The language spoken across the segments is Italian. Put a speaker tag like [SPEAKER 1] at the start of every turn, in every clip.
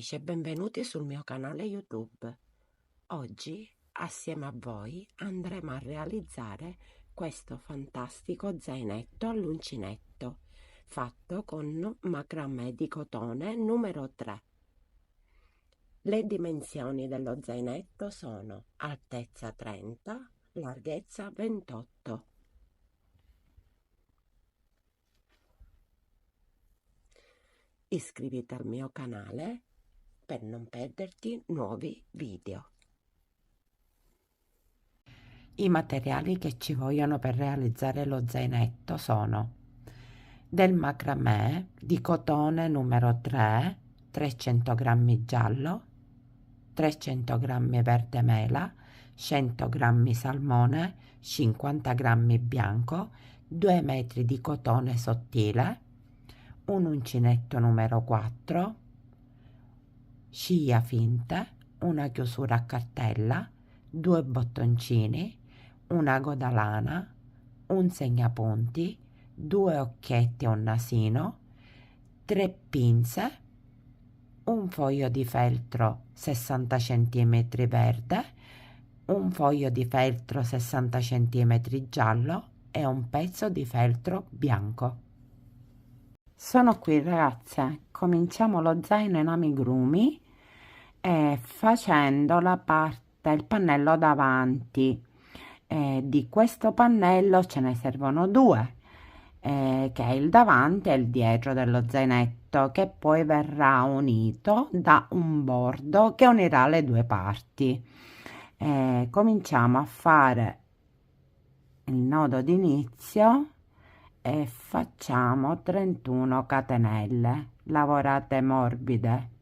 [SPEAKER 1] amici e benvenuti sul mio canale YouTube. Oggi assieme a voi andremo a realizzare questo fantastico zainetto all'uncinetto fatto con macramè di cotone numero 3. Le dimensioni dello zainetto sono altezza 30, larghezza 28. Iscriviti al mio canale per non perderti nuovi video. I materiali che ci vogliono per realizzare lo zainetto sono del macramè di cotone numero 3, 300 g giallo, 300 g verde mela, 100 g salmone, 50 g bianco, 2 metri di cotone sottile, un uncinetto numero 4, scia finte, una chiusura a cartella, 2 bottoncini, una godalana, un segnapunti, 2 occhietti e un nasino, 3 pinze, un foglio di feltro 60 cm verde, un foglio di feltro 60 cm giallo e un pezzo di feltro bianco. Sono qui ragazze, cominciamo lo zaino in amigurumi facendo la parte, il pannello davanti. Di questo pannello ce ne servono due, che è il davanti e il dietro dello zainetto, che poi verrà unito da un bordo che unirà le due parti. Cominciamo a fare il nodo d'inizio e facciamo 31 catenelle lavorate morbide,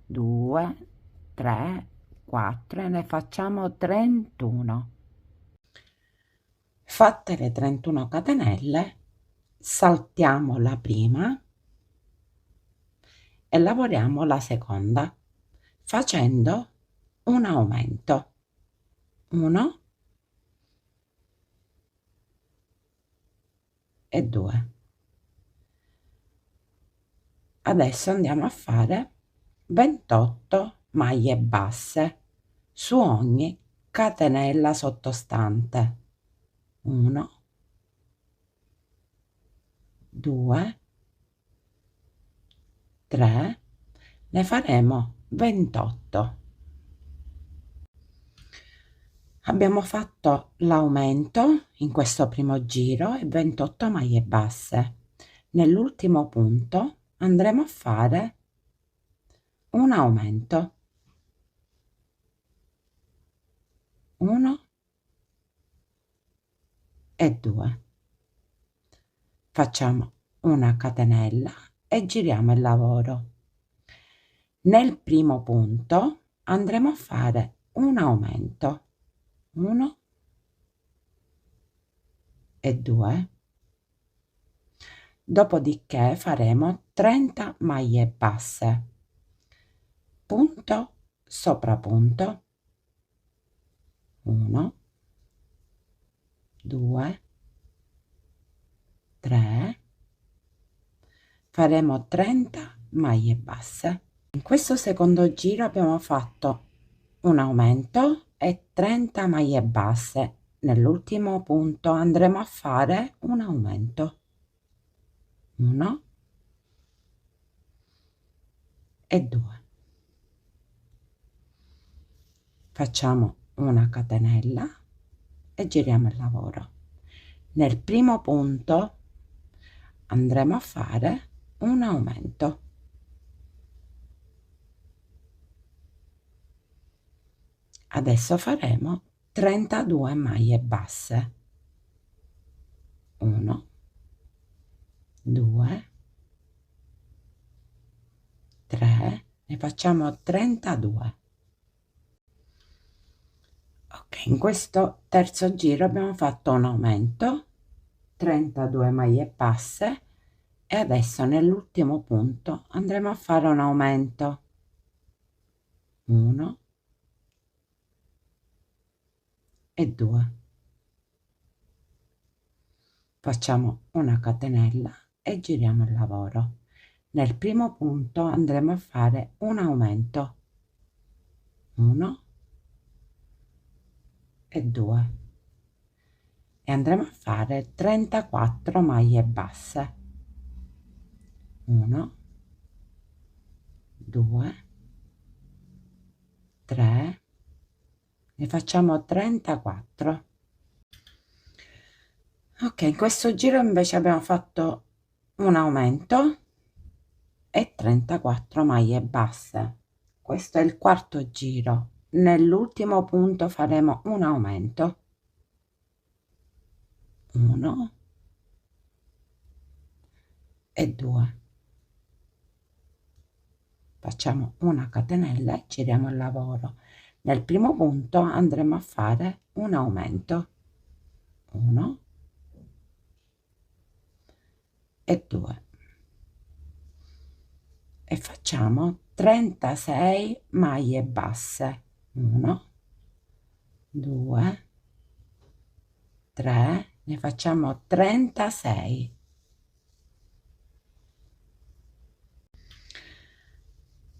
[SPEAKER 1] 2 3 4 e ne facciamo 31. Fatte le 31 catenelle saltiamo la prima e lavoriamo la seconda facendo un aumento, 1 e 2. Adesso andiamo a fare 28 maglie basse su ogni catenella sottostante, 1 2 3, ne faremo 28. Abbiamo fatto l'aumento in questo primo giro e 28 maglie basse. Nell'ultimo punto andremo a fare un aumento, 1 e 2. Facciamo una catenella e giriamo il lavoro. Nel primo punto andremo a fare un aumento, 1 e 2. Dopodiché faremo 30 maglie basse, punto sopra punto, 1 2 3, faremo 30 maglie basse. In questo secondo giro abbiamo fatto un aumento e 30 maglie basse. Nell'ultimo punto andremo a fare un aumento, 1 e 2. Facciamo una catenella e giriamo il lavoro. Nel primo punto andremo a fare un aumento, adesso faremo 32 maglie basse, 1 2 3, ne facciamo 32. Ok, in questo terzo giro abbiamo fatto un aumento, 32 maglie basse e adesso nell'ultimo punto andremo a fare un aumento, 1 e 2. Facciamo una catenella e giriamo il lavoro. Nel primo punto andremo a fare un aumento, 1 e 2, e andremo a fare 34 maglie basse, 1, 2, 3, ne facciamo 34. Ok, in questo giro invece abbiamo fatto un aumento e 34 maglie basse. Questo è il quarto giro. Nell'ultimo punto faremo un aumento, 1 e 2, facciamo una catenella e giriamo il lavoro. Nel primo punto andremo a fare un aumento, 1 e 2, e facciamo 36 maglie basse, 1, 2, 3, ne facciamo 36.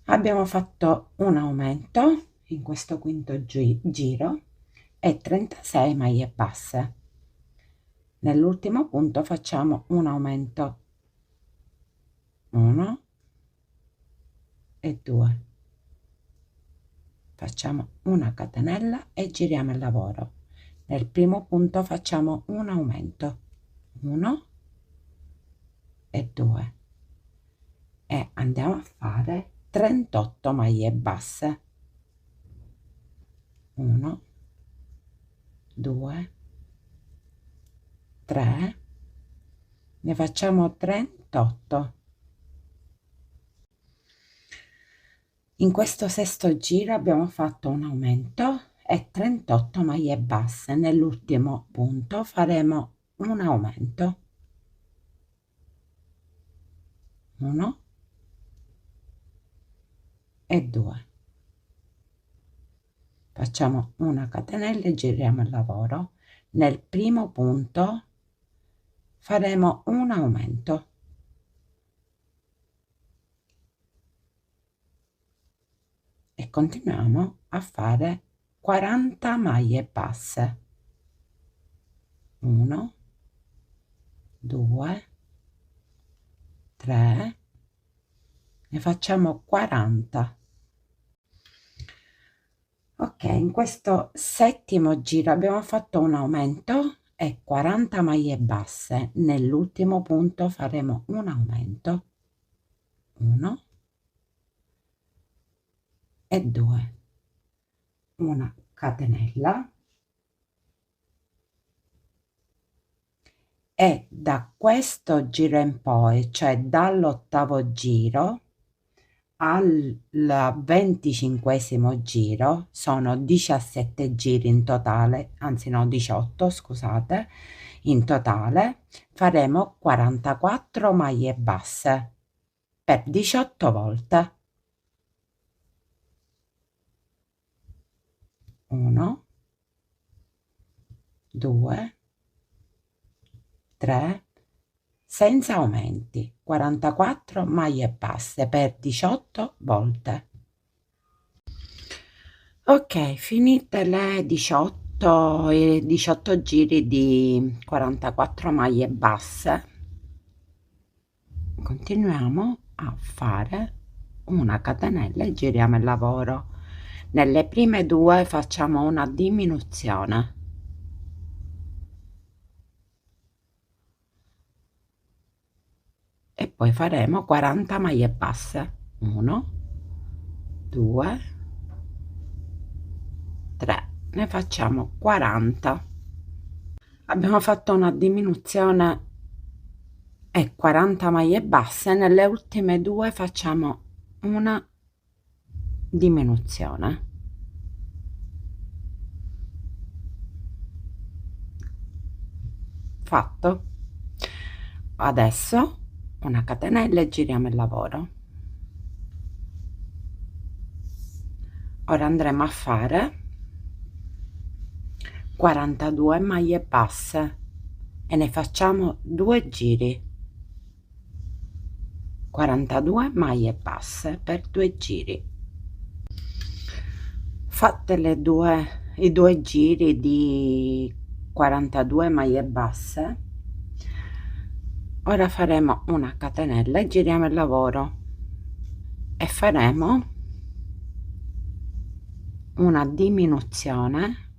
[SPEAKER 1] Abbiamo fatto un aumento in questo quinto giro e 36 maglie basse. Nell'ultimo punto facciamo un aumento, 1 e 2, facciamo una catenella e giriamo il lavoro. Nel primo punto facciamo un aumento, 1 e 2, e andiamo a fare 38 maglie basse, 1, 2, 3, ne facciamo 38. In questo sesto giro abbiamo fatto un aumento e 38 maglie basse. Nell'ultimo punto faremo un aumento, 1 e 2, facciamo una catenella e giriamo il lavoro. Nel primo punto faremo un aumento, e continuiamo a fare 40 maglie basse, 1, 2, 3, ne facciamo 40. Ok, in questo settimo giro abbiamo fatto un aumento e 40 maglie basse. Nell'ultimo punto faremo un aumento, 1 e 2, una catenella, e da questo giro in poi, cioè dall'ottavo giro al 25esimo giro, sono 17 giri in totale, anzi no, 18, scusate, in totale faremo 44 maglie basse per 18 volte, 1, 2, 3, senza aumenti, 44 maglie basse per 18 volte. Ok, finite le 18, i 18 giri di 44 maglie basse, continuiamo a fare una catenella e giriamo il lavoro. Nelle prime due facciamo una diminuzione, e poi faremo 40 maglie basse, 1, 2, 3, ne facciamo 40. Abbiamo fatto una diminuzione e 40 maglie basse. Nelle ultime due facciamo una diminuzione, fatto. Adesso una catenella e giriamo il lavoro. Ora andremo a fare 42 maglie basse e ne facciamo 2 giri, 42 maglie basse per 2 giri. Fatte i due giri di 42 maglie basse, ora faremo una catenella e giriamo il lavoro e faremo una diminuzione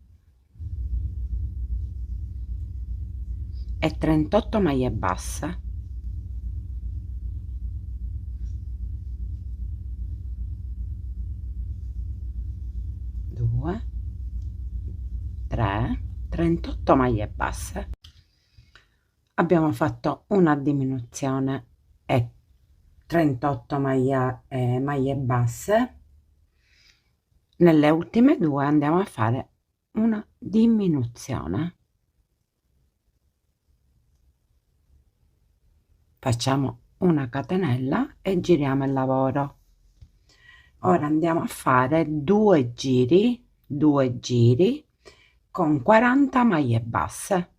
[SPEAKER 1] e 38 maglie basse. 2, 3, 38 maglie basse. Abbiamo fatto una diminuzione e 38 maglie basse. Nelle ultime due andiamo a fare una diminuzione. Facciamo una catenella e giriamo il lavoro. Ora andiamo a fare due giri con 40 maglie basse.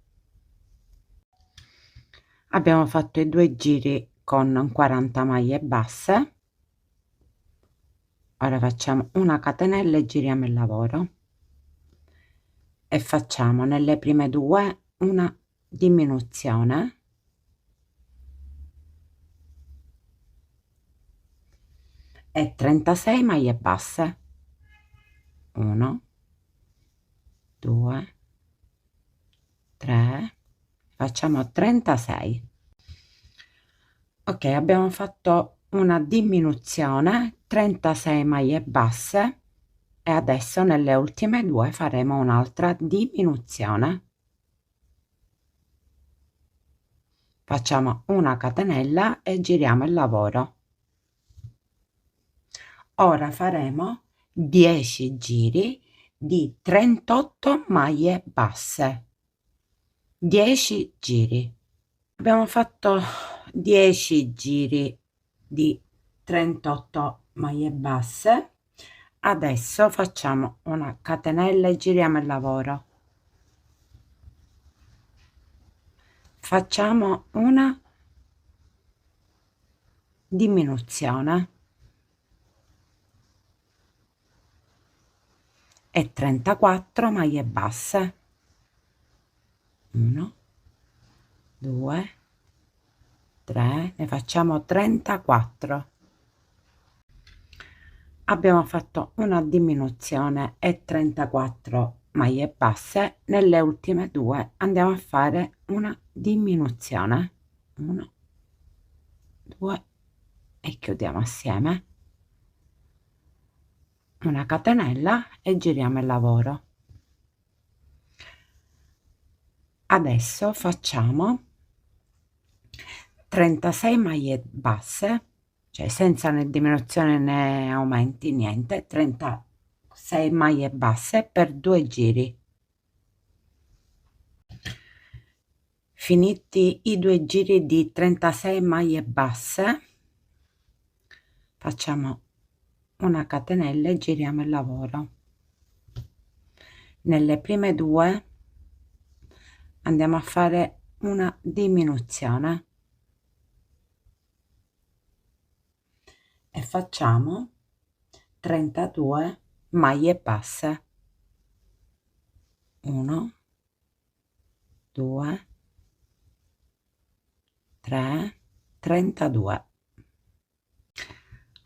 [SPEAKER 1] Abbiamo fatto i due giri con 40 maglie basse. Ora facciamo una catenella e giriamo il lavoro e facciamo nelle prime due una diminuzione e 36 maglie basse. 1, 2, 3, facciamo 36. Ok, abbiamo fatto una diminuzione, 36 maglie basse, e adesso nelle ultime due faremo un'altra diminuzione. Facciamo una catenella e giriamo il lavoro. Ora faremo 10 giri di 38 maglie basse. 10 giri. Abbiamo fatto 10 giri di 38 maglie basse. Adesso facciamo una catenella e giriamo il lavoro. Facciamo una diminuzione e 34 maglie basse. 1, 2, 3, ne facciamo 34. Abbiamo fatto una diminuzione e 34 maglie basse. Nelle ultime due andiamo a fare una diminuzione. 1, 2 e chiudiamo assieme. Una catenella e giriamo il lavoro. Adesso facciamo 36 maglie basse, cioè senza né diminuzione né aumenti, niente. 36 maglie basse per 2 giri. Finiti i 2 giri di 36 maglie basse, facciamo una catenella e giriamo il lavoro. Nelle prime due andiamo a fare una diminuzione e facciamo 32 maglie basse. 1, 2, 3, 32.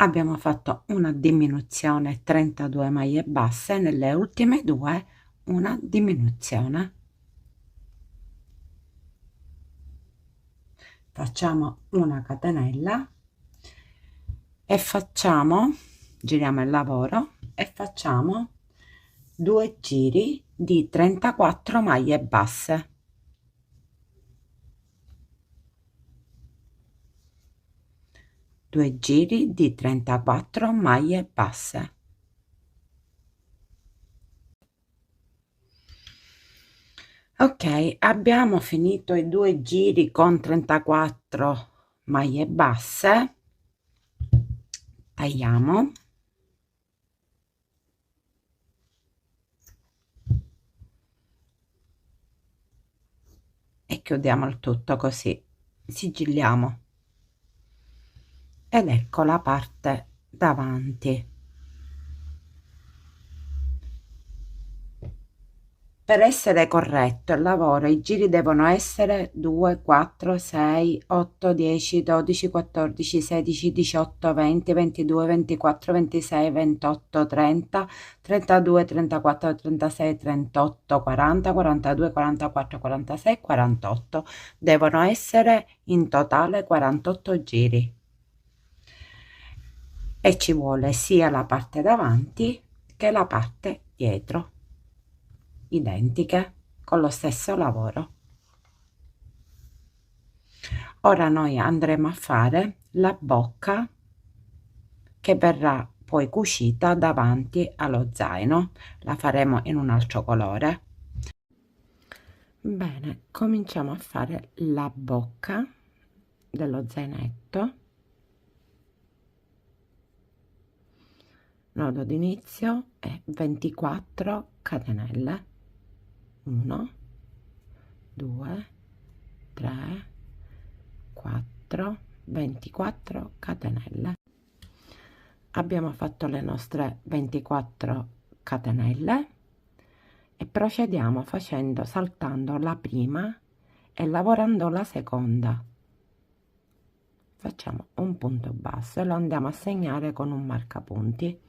[SPEAKER 1] Abbiamo fatto una diminuzione, 32 maglie basse, nelle ultime due una diminuzione. Facciamo una catenella e giriamo il lavoro e facciamo 2 giri di 34 maglie basse. 2 giri di 34 maglie basse. Ok, abbiamo finito i 2 giri con 34 maglie basse. Tagliamo e chiudiamo il tutto così, sigilliamo. ed ecco la parte davanti. Per essere corretto il lavoro, i giri devono essere 2, 4, 6, 8, 10, 12, 14, 16, 18, 20, 22, 24, 26, 28, 30, 32, 34, 36, 38, 40, 42, 44, 46, 48. Devono essere in totale 48 giri e ci vuole sia la parte davanti che la parte dietro, identiche, con lo stesso lavoro. Ora noi andremo a fare la bocca che verrà poi cucita davanti allo zaino. La faremo in un altro colore. Bene, cominciamo a fare la bocca dello zainetto. Nodo d'inizio è 24 catenelle. 1, 2, 3, 4, 24 catenelle. Abbiamo fatto le nostre 24 catenelle e procediamo saltando la prima e lavorando la seconda. Facciamo un punto basso e lo andiamo a segnare con un marcapunti.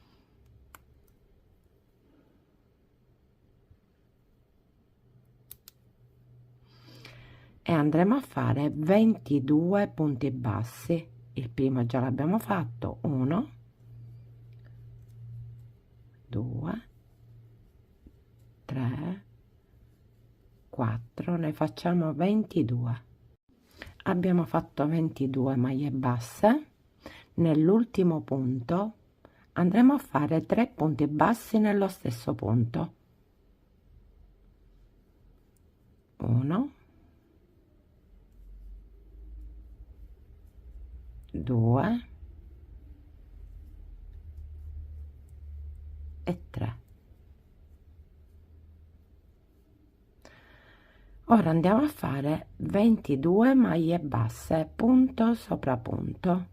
[SPEAKER 1] E andremo a fare 22 punti bassi. Il primo già l'abbiamo fatto, 1, 2, 3, 4, ne facciamo 22. Abbiamo fatto 22 maglie basse. Nell'ultimo punto andremo a fare 3 punti bassi nello stesso punto. 1, 2 e 3. Ora andiamo a fare 22 maglie basse punto sopra punto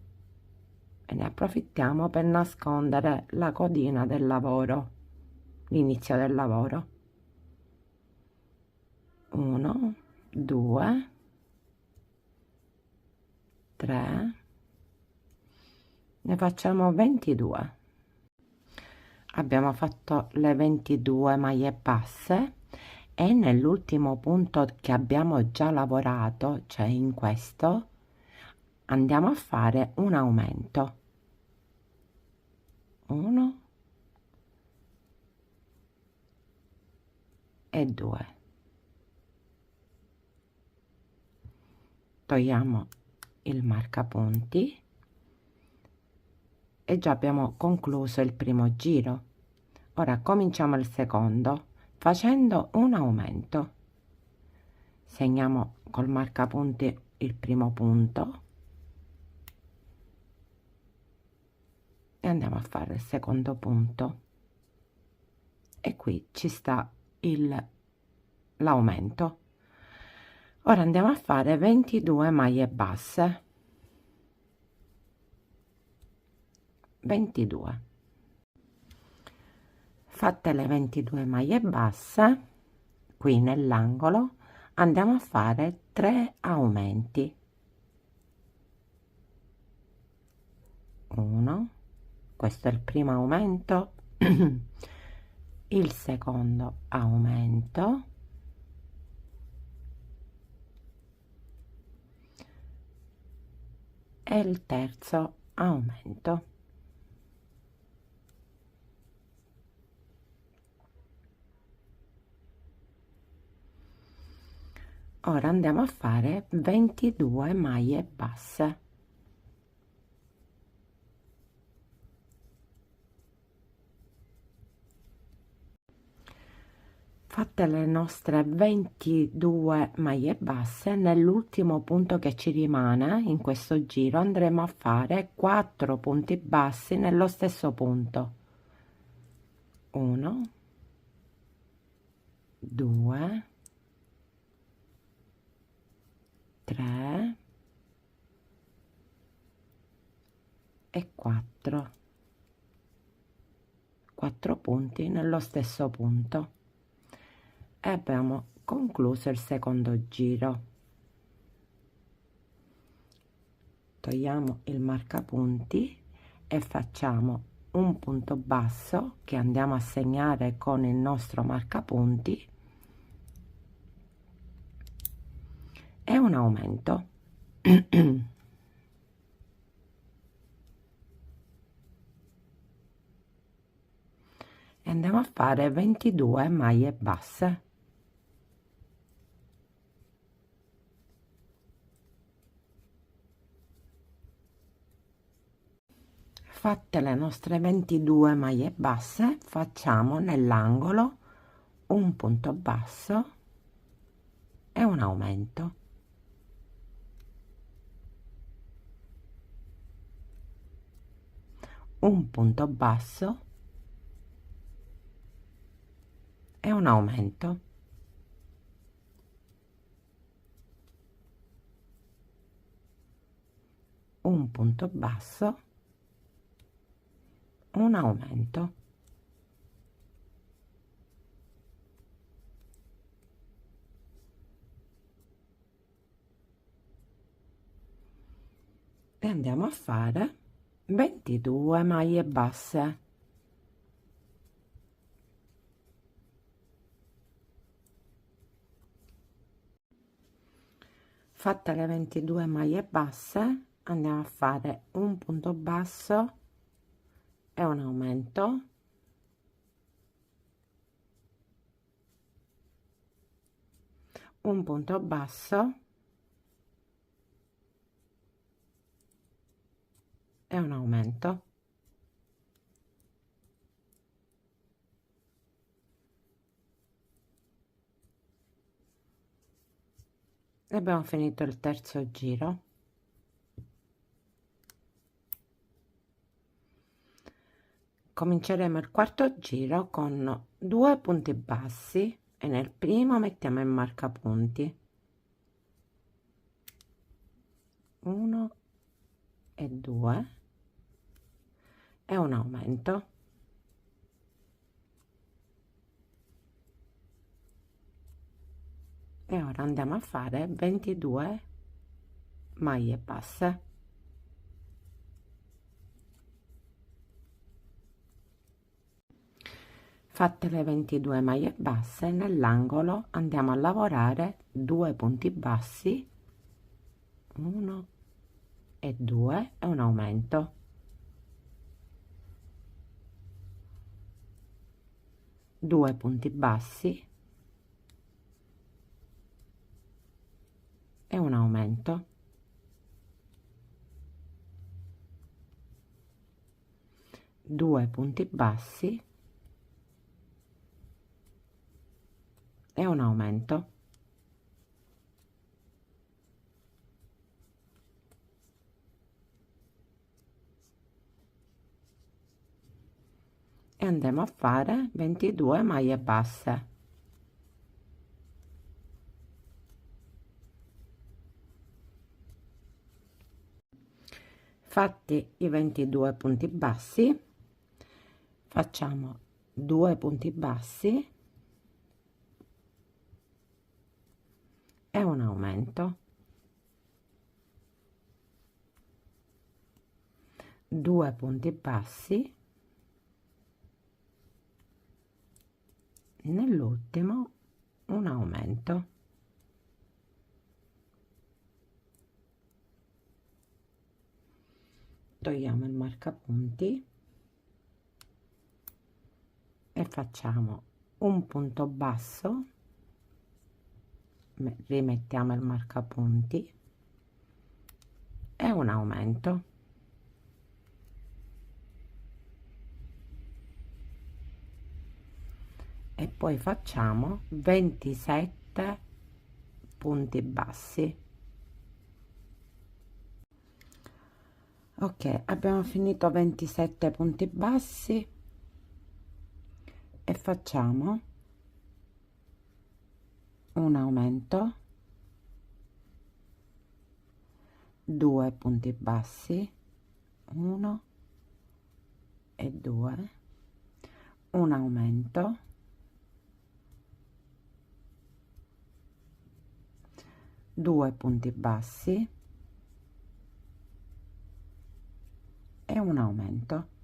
[SPEAKER 1] e ne approfittiamo per nascondere la codina del lavoro, l'inizio del lavoro. 1, 2, 3, ne facciamo 22. Abbiamo fatto le 22 maglie basse e nell'ultimo punto che abbiamo già lavorato, cioè in questo, andiamo a fare un aumento. 1 e 2. Togliamo il marcapunti e già abbiamo concluso il primo giro. Ora cominciamo il secondo facendo un aumento. Segniamo col marcapunti il primo punto e andiamo a fare il secondo punto e qui ci sta l'aumento. Ora andiamo a fare 22 maglie basse. 22. Fatte le 22 maglie basse, qui nell'angolo andiamo a fare 3 aumenti. 1, questo è il primo aumento, il secondo aumento, e il terzo aumento. Ora andiamo a fare 22 maglie basse. Fatte le nostre 22 maglie basse, nell'ultimo punto che ci rimane in questo giro andremo a fare 4 punti bassi nello stesso punto. 1, 2, 3, e 4 punti nello stesso punto e abbiamo concluso il secondo giro. Togliamo il marcapunti e facciamo un punto basso che andiamo a segnare con il nostro marcapunti e un aumento. E andiamo a fare 22 maglie basse. Fatte le nostre 22 maglie basse, facciamo nell'angolo un punto basso e un aumento. Un punto basso e un aumento. Un punto basso, un aumento. E andiamo a fare 22 maglie basse. Fatte le 22 maglie basse, andiamo a fare un punto basso e un aumento, un punto basso e un aumento. E abbiamo finito il terzo giro. Cominceremo il quarto giro con 2 punti bassi e nel primo mettiamo il marcapunti, 1 e 2 e un aumento. E ora andiamo a fare 22 maglie basse. Fatte le 22 maglie basse, nell'angolo andiamo a lavorare 2 punti bassi, 1 e 2 e un aumento. 2 punti bassi e un aumento. 2 punti bassi e un aumento. E andiamo a fare 22 maglie basse. Fatti i 22 punti bassi, facciamo 2 punti bassi e un aumento, 2 punti bassi, nell'ultimo un aumento. Togliamo il marcapunti e facciamo un punto basso, rimettiamo il marcapunti e un aumento. E poi facciamo 27 punti bassi. Ok, abbiamo finito 27 punti bassi e facciamo un aumento, 2 punti bassi, 1 e 2, un aumento, 2 punti bassi e un aumento.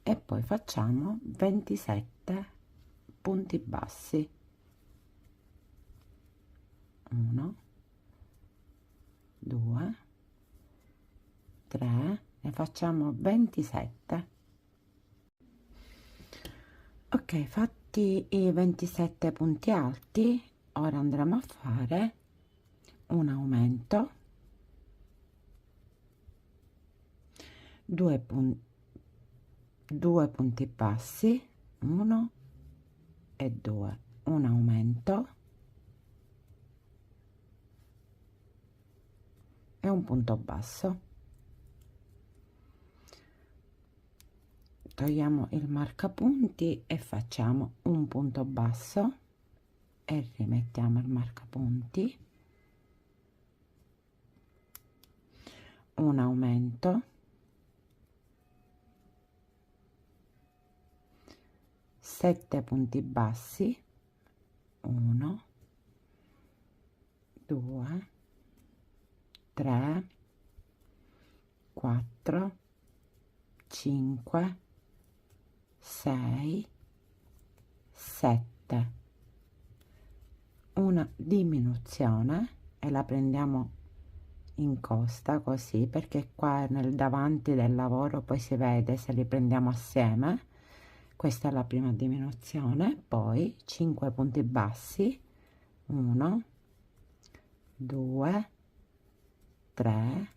[SPEAKER 1] E poi facciamo 27 punti bassi, 1 2 3, ne facciamo 27. Ok, fatti i 27 punti alti, ora andremo a fare un aumento, 2 punti bassi, 1 e 2, un aumento e un punto basso. Togliamo il marcapunti e facciamo un punto basso e rimettiamo il marcapunti, un aumento, 7 punti bassi, 1 2 3 4 5 6 7, una diminuzione e la prendiamo in costa così, perché qua nel davanti del lavoro poi si vede se li prendiamo assieme. Questa è la prima diminuzione, poi 5 punti bassi, 1 2 3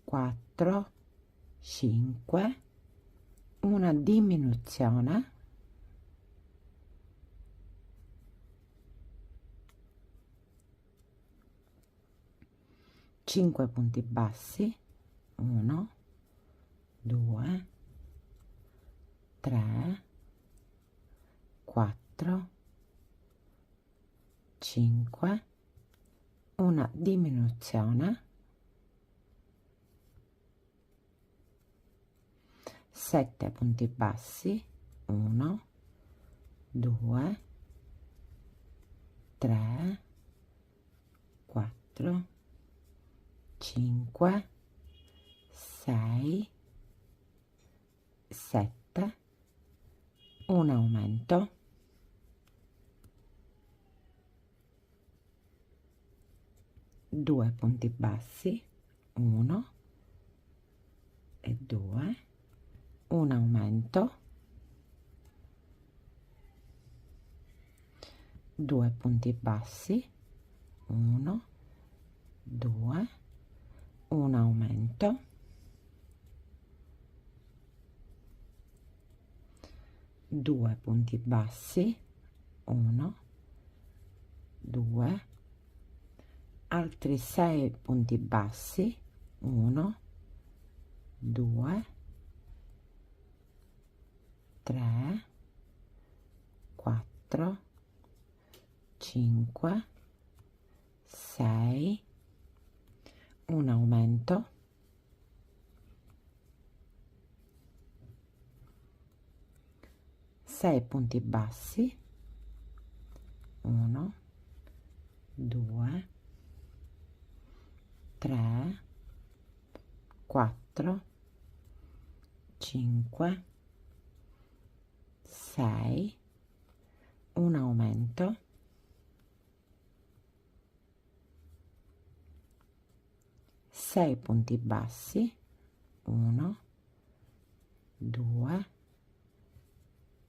[SPEAKER 1] 4 5, una diminuzione, 5 punti bassi, 1 2 3 4 5, una diminuzione, 7 punti bassi, 1 2 3 4 5 6 7, un aumento, 2 punti bassi, 1 e 2, un aumento, 2 punti bassi, 1 2, un aumento, 2 punti bassi, 1 2, altri 6 punti bassi, 1 2 3 4 5 6, un aumento, 6 punti bassi, 1 2 3 4 5 6, un aumento, 6 punti bassi, 1 2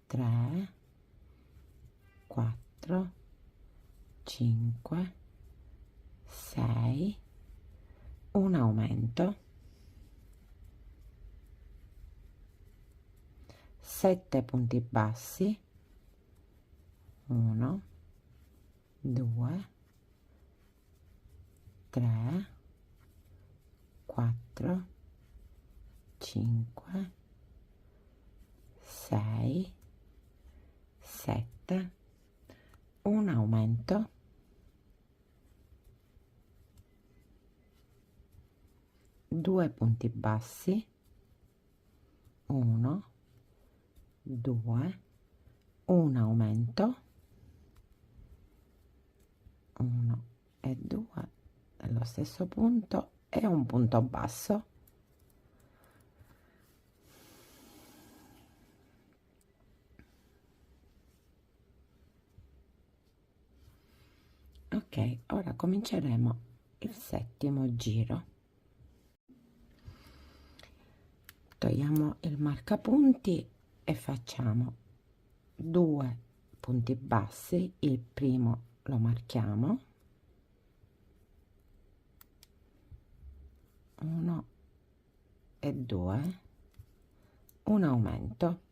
[SPEAKER 1] 3 4 5 6, un aumento, 7 punti bassi, 1 2 3 4 5 6 7, un aumento, due punti bassi, 1, 2, un aumento, 1 e 2 nello stesso punto e un punto basso. Ok, ora cominceremo il settimo giro. Togliamo il marcapunti e facciamo 2 punti bassi, il primo lo marchiamo, 1 e 2, un aumento,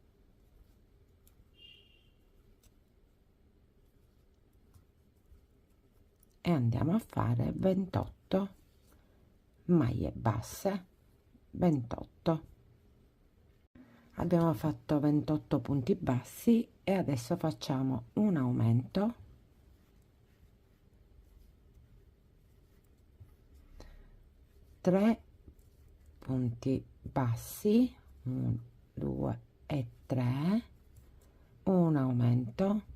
[SPEAKER 1] e andiamo a fare 28 maglie basse, 28. Abbiamo fatto 28 punti bassi e adesso facciamo un aumento, 3 punti bassi, 1, 2 e 3, un aumento,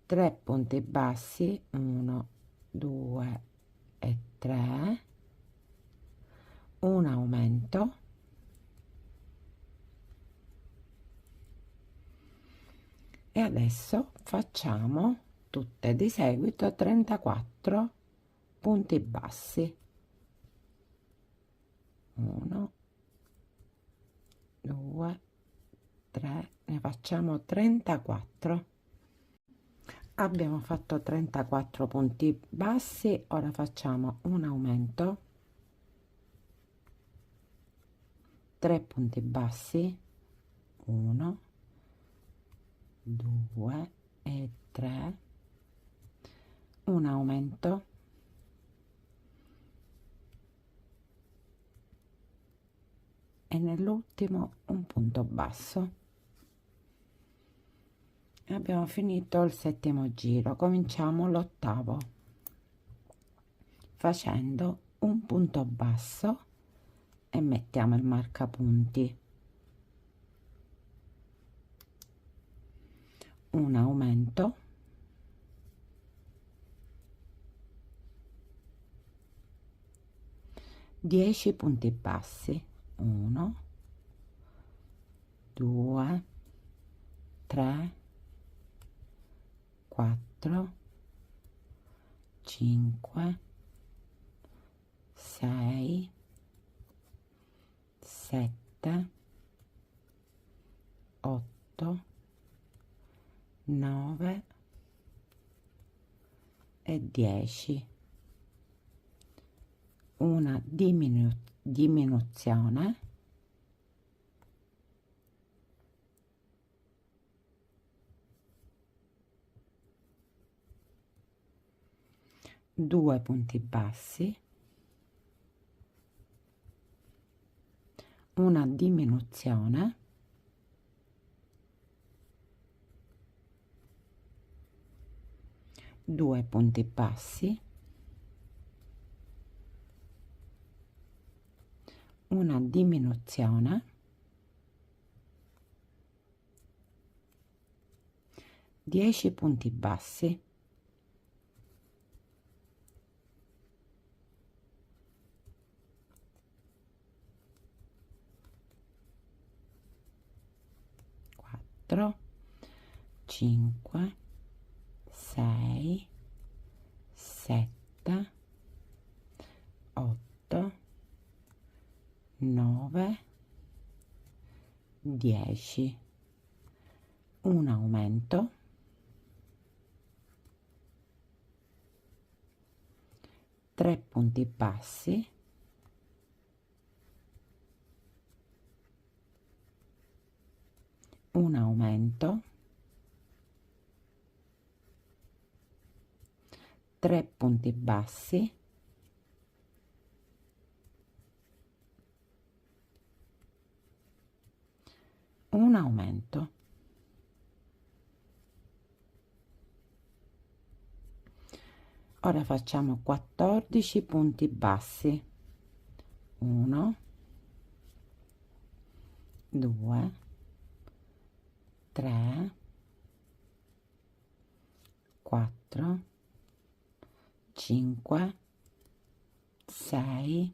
[SPEAKER 1] 3 punti bassi, 1, 2 e 3, un aumento, e adesso facciamo tutte di seguito 34 punti bassi, 1, 2, 3, ne facciamo 34. Abbiamo fatto 34 punti bassi, ora facciamo un aumento, 3 punti bassi, 1, 2 e 3, un aumento, e nell'ultimo un punto basso. Abbiamo finito il settimo giro, cominciamo l'ottavo facendo un punto basso e mettiamo il marcapunti, un aumento, 10 punti bassi, 1, 2, 3, 4, 5, 6, 7, 8, 9 e 10. Una diminuzione, 2 punti bassi, una diminuzione, 2 punti bassi, una diminuzione, 10 punti bassi, quattro, 5, 6, 7, 8, 9, 10, un aumento, 3 punti bassi, un aumento, 3 punti bassi, un aumento. Ora facciamo 14 punti bassi, 1 2 3 4 5 6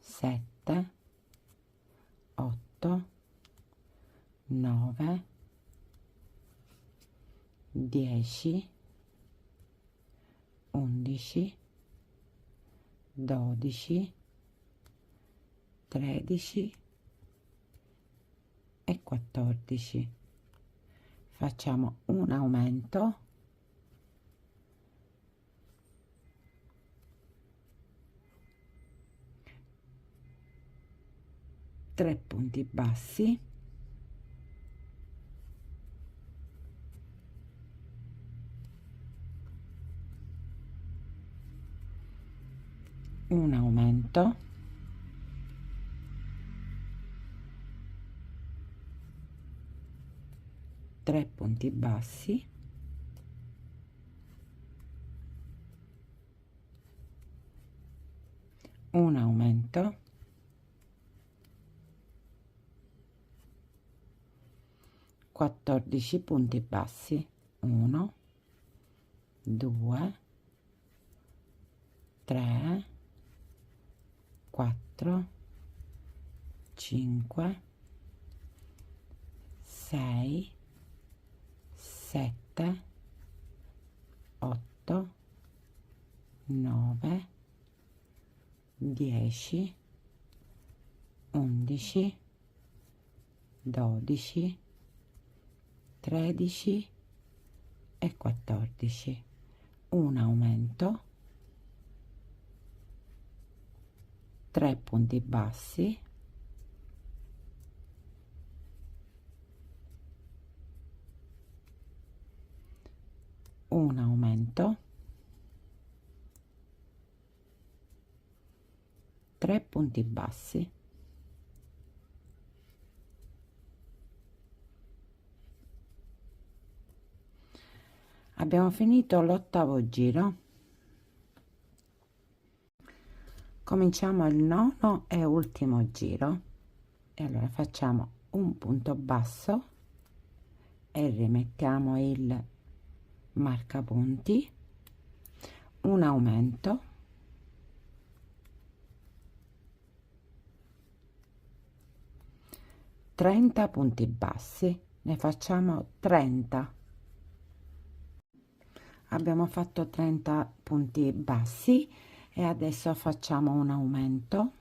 [SPEAKER 1] 7 8 9 10 11 12 13 e 14. Facciamo un aumento, tre punti bassi, un aumento, tre punti bassi, un aumento, 14 punti bassi, 1 2 3 4 5 6 7 8 9 10 11 12 13 e 14. Un aumento, 3 punti bassi, un aumento, 3 punti bassi, abbiamo finito l'ottavo giro. Cominciamo il nono e ultimo giro, e allora facciamo un punto basso e rimettiamo il marcapunti, un aumento, trenta punti bassi, ne facciamo 30. Abbiamo fatto 30 punti bassi e adesso facciamo un aumento,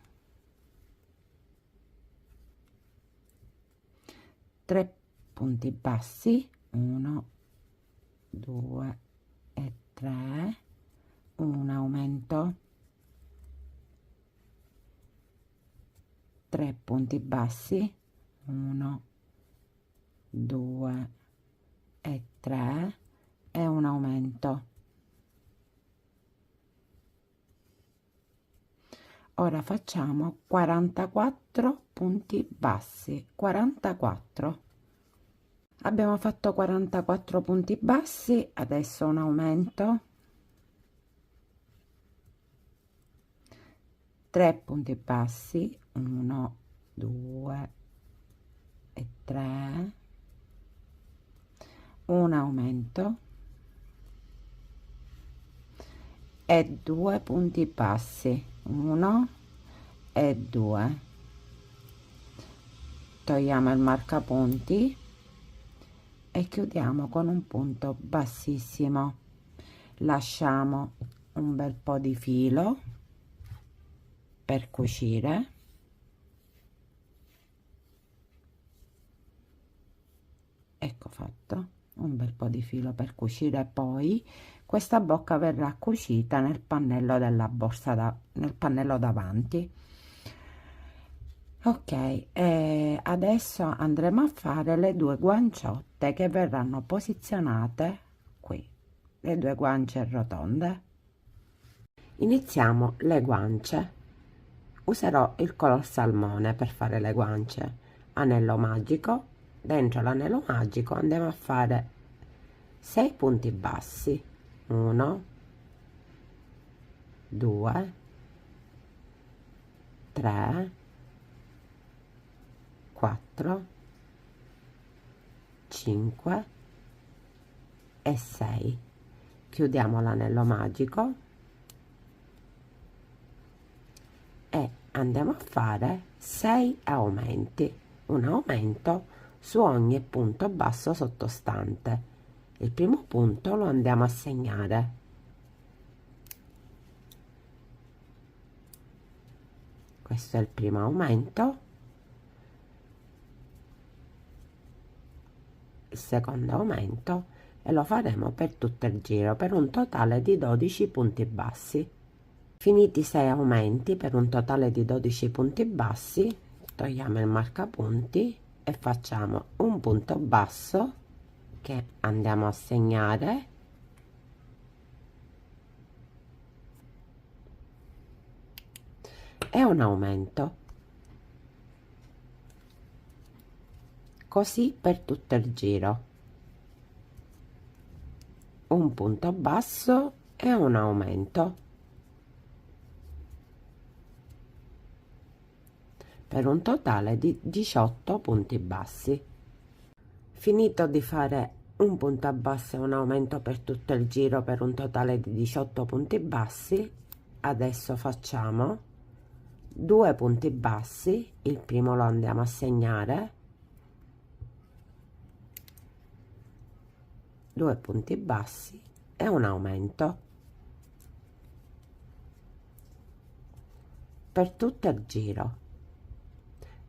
[SPEAKER 1] 3 punti bassi, 1 2 e 3, un aumento, 3 punti bassi, 1 2 e 3 e un aumento. Ora facciamo 44 punti bassi, 44. Abbiamo fatto 44 punti bassi, adesso un aumento, 3 punti bassi, 1 2 e 3, un aumento e 2 punti bassi, 1 e 2. Togliamo il marcapunti e chiudiamo con un punto bassissimo. Lasciamo un bel po' di filo per cucire. Ecco fatto, un bel po' di filo per cucire. Poi questa bocca verrà cucita nel pannello della borsa, nel pannello davanti. Ok, adesso andremo a fare le due guanciotte che verranno posizionate qui, le due guance rotonde. Iniziamo le guance. Userò il color salmone per fare le guance. anello magico. Dentro l'anello magico andiamo a fare 6 punti bassi, 1 2 3 4 5 e 6. Chiudiamo l'anello magico e andiamo a fare 6 aumenti, un aumento su ogni punto basso sottostante. Il primo punto lo andiamo a segnare, questo è il primo aumento, il secondo aumento, e lo faremo per tutto il giro per un totale di 12 punti bassi. Finiti i 6 aumenti per un totale di 12 punti bassi, togliamo il marcapunti e facciamo un punto basso che andiamo a segnare e un aumento, così per tutto il giro, un punto basso e un aumento per un totale di 18 punti bassi. Finito di fare un punto basso e un aumento per tutto il giro per un totale di 18 punti bassi, adesso facciamo 2 punti bassi, il primo lo andiamo a segnare, 2 punti bassi e un aumento per tutto il giro,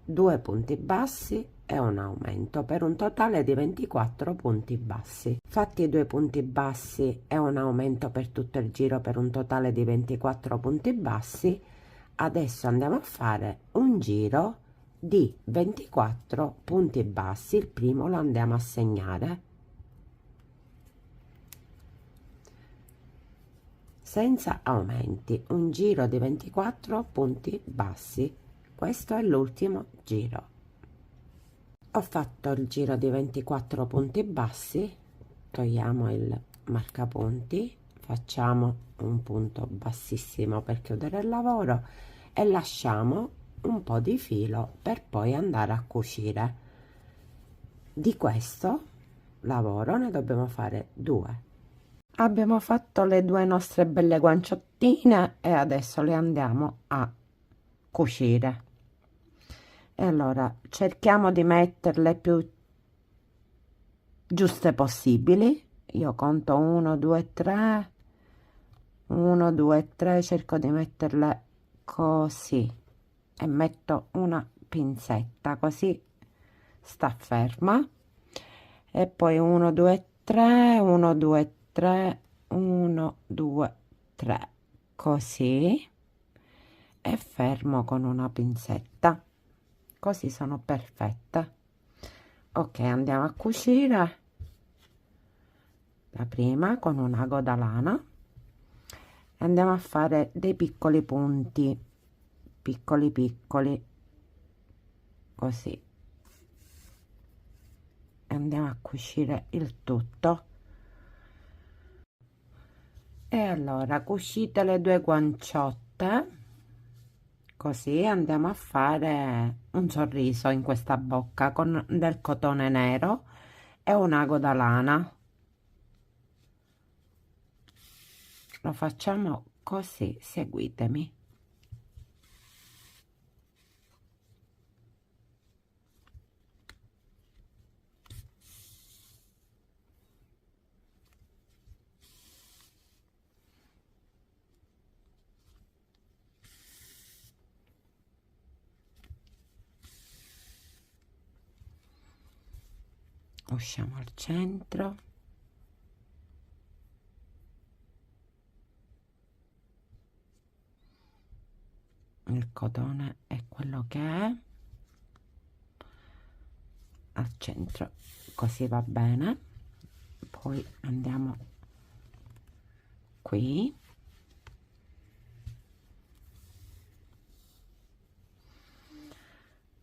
[SPEAKER 1] 2 punti bassi e un aumento per un totale di 24 punti bassi. Fatti i 2 punti bassi e un aumento per tutto il giro per un totale di 24 punti bassi, adesso andiamo a fare un giro di 24 punti bassi, il primo lo andiamo a segnare senza aumenti, un giro di 24 punti bassi. Questo è l'ultimo giro. Ho fatto il giro di 24 punti bassi, togliamo il marcapunti, facciamo un punto bassissimo per chiudere il lavoro e lasciamo un po' di filo per poi andare a cucire. Di questo lavoro ne dobbiamo fare 2. Abbiamo fatto le 2 nostre belle guanciottine e adesso le andiamo a cucire. E allora cerchiamo di metterle più giuste possibili. Io conto 1 2 3, 1 2 3, cerco di metterle così e metto una pinzetta così sta ferma, e poi 1 2 3, 1 2 3, 1 2 3, così, e fermo con una pinzetta, così sono perfetta. Ok, andiamo a cucire la prima con un ago da lana e andiamo a fare dei piccoli punti, piccoli piccoli, così, e andiamo a cucire il tutto. E allora cucite le 2 guanciotte, così andiamo a fare un sorriso in questa bocca con del cotone nero e un ago da lana. Lo facciamo così, seguitemi. Usciamo al centro, il cotone è quello che è, al centro, così va bene. Poi andiamo qui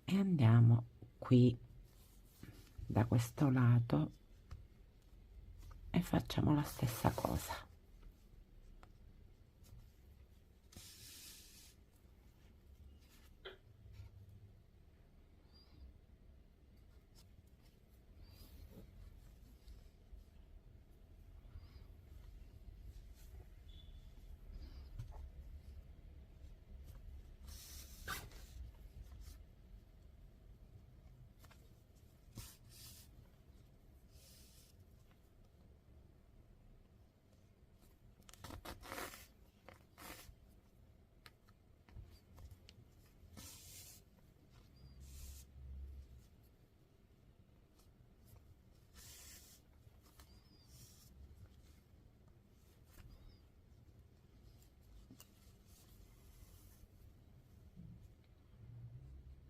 [SPEAKER 1] e andiamo qui da questo lato e facciamo la stessa cosa.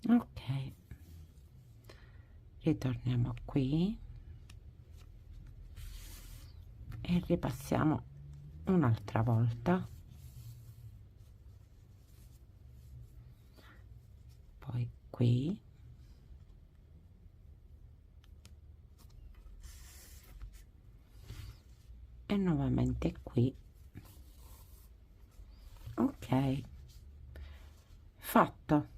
[SPEAKER 1] Ok, ritorniamo qui e ripassiamo un'altra volta, poi qui e nuovamente qui. Ok, fatto.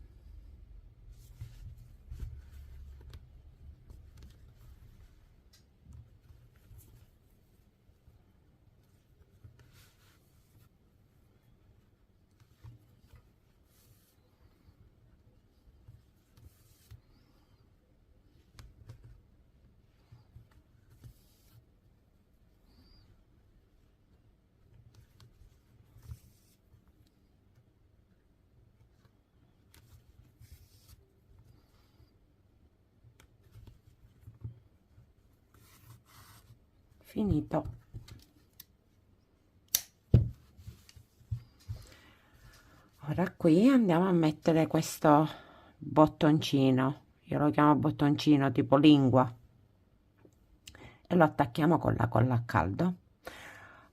[SPEAKER 1] Finito. Ora qui andiamo a mettere questo bottoncino, io lo chiamo bottoncino tipo lingua, e lo attacchiamo con la colla a caldo.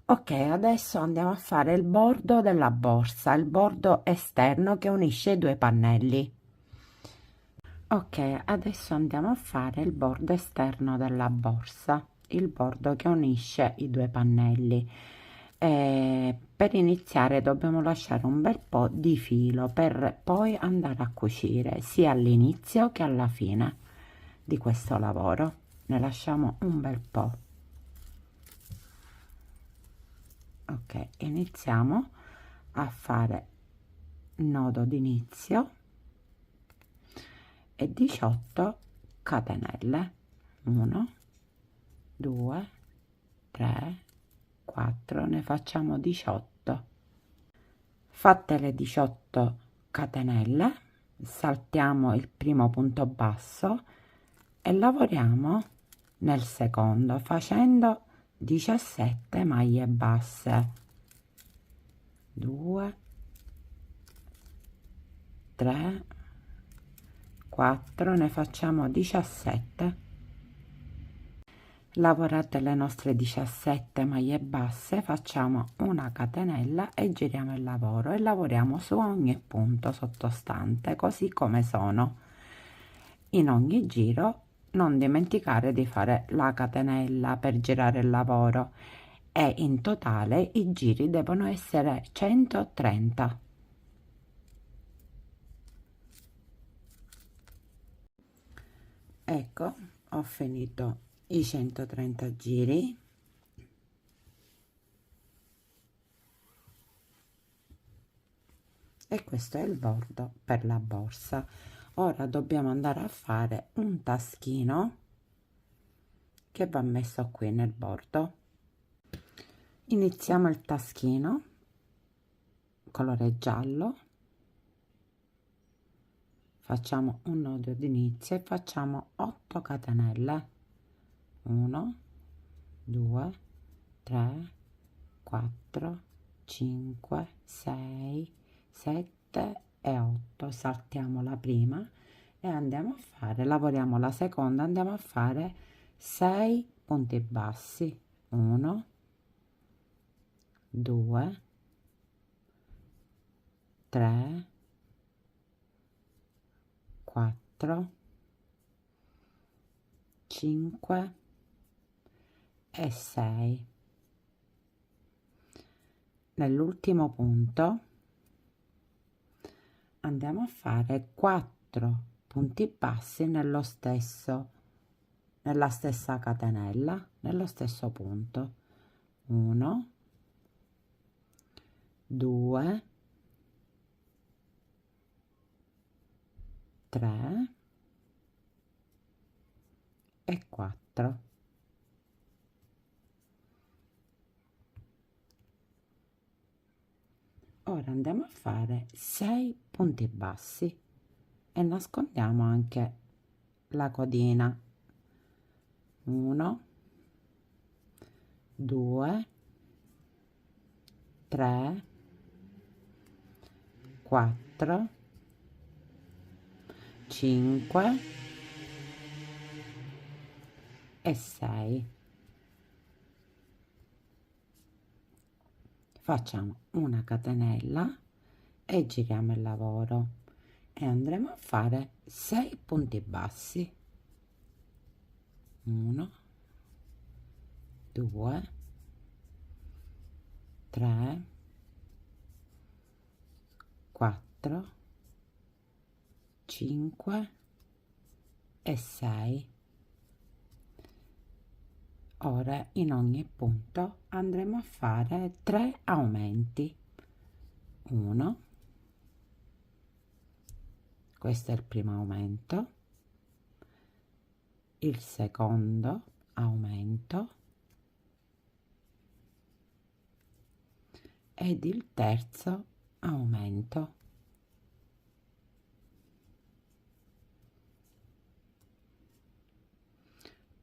[SPEAKER 1] Ok, adesso andiamo a fare il bordo della borsa, il bordo esterno che unisce i due pannelli. Ok, adesso andiamo a fare il bordo esterno della borsa, il bordo che unisce i due pannelli. Per iniziare dobbiamo lasciare un bel po' di filo per poi andare a cucire sia all'inizio che alla fine di questo lavoro. Ne lasciamo un bel po'. Ok, iniziamo a fare nodo d'inizio e 18 catenelle. 1 2 3 4, ne facciamo 18. Fatte le 18 catenelle saltiamo il primo punto basso e lavoriamo nel secondo facendo 17 maglie basse. 2 3 4, ne facciamo 17. Lavorate le nostre 17 maglie basse, facciamo una catenella e giriamo il lavoro e lavoriamo su ogni punto sottostante così come sono. In ogni giro non dimenticare di fare la catenella per girare il lavoro e in totale i giri devono essere 130. Ecco, ho finito i 130 giri. E questo è il bordo per la borsa. Ora dobbiamo andare a fare un taschino che va messo qui nel bordo. Iniziamo il taschino colore giallo, facciamo un nodo d'inizio e facciamo 8 catenelle. 1 2 3 4 5 6 7 e 8. Saltiamo la prima e andiamo a fare, lavoriamo la seconda, andiamo a fare 6 punti bassi. 1 2 3 4 5 e 6. Nell'ultimo punto andiamo a fare 4 punti bassi nella stessa catenella, nello stesso punto. 1, 2, 3 e 4. Ora andiamo a fare 6 punti bassi e nascondiamo anche la codina. 1, 2, 3, 4, 5 e 6. Facciamo una catenella e giriamo il lavoro e andremo a fare 6 punti bassi. 1, 2, 3, 4, 5 e 6. Ora in ogni punto andremo a fare 3 aumenti. 1, questo è il primo aumento, il secondo aumento ed il terzo aumento.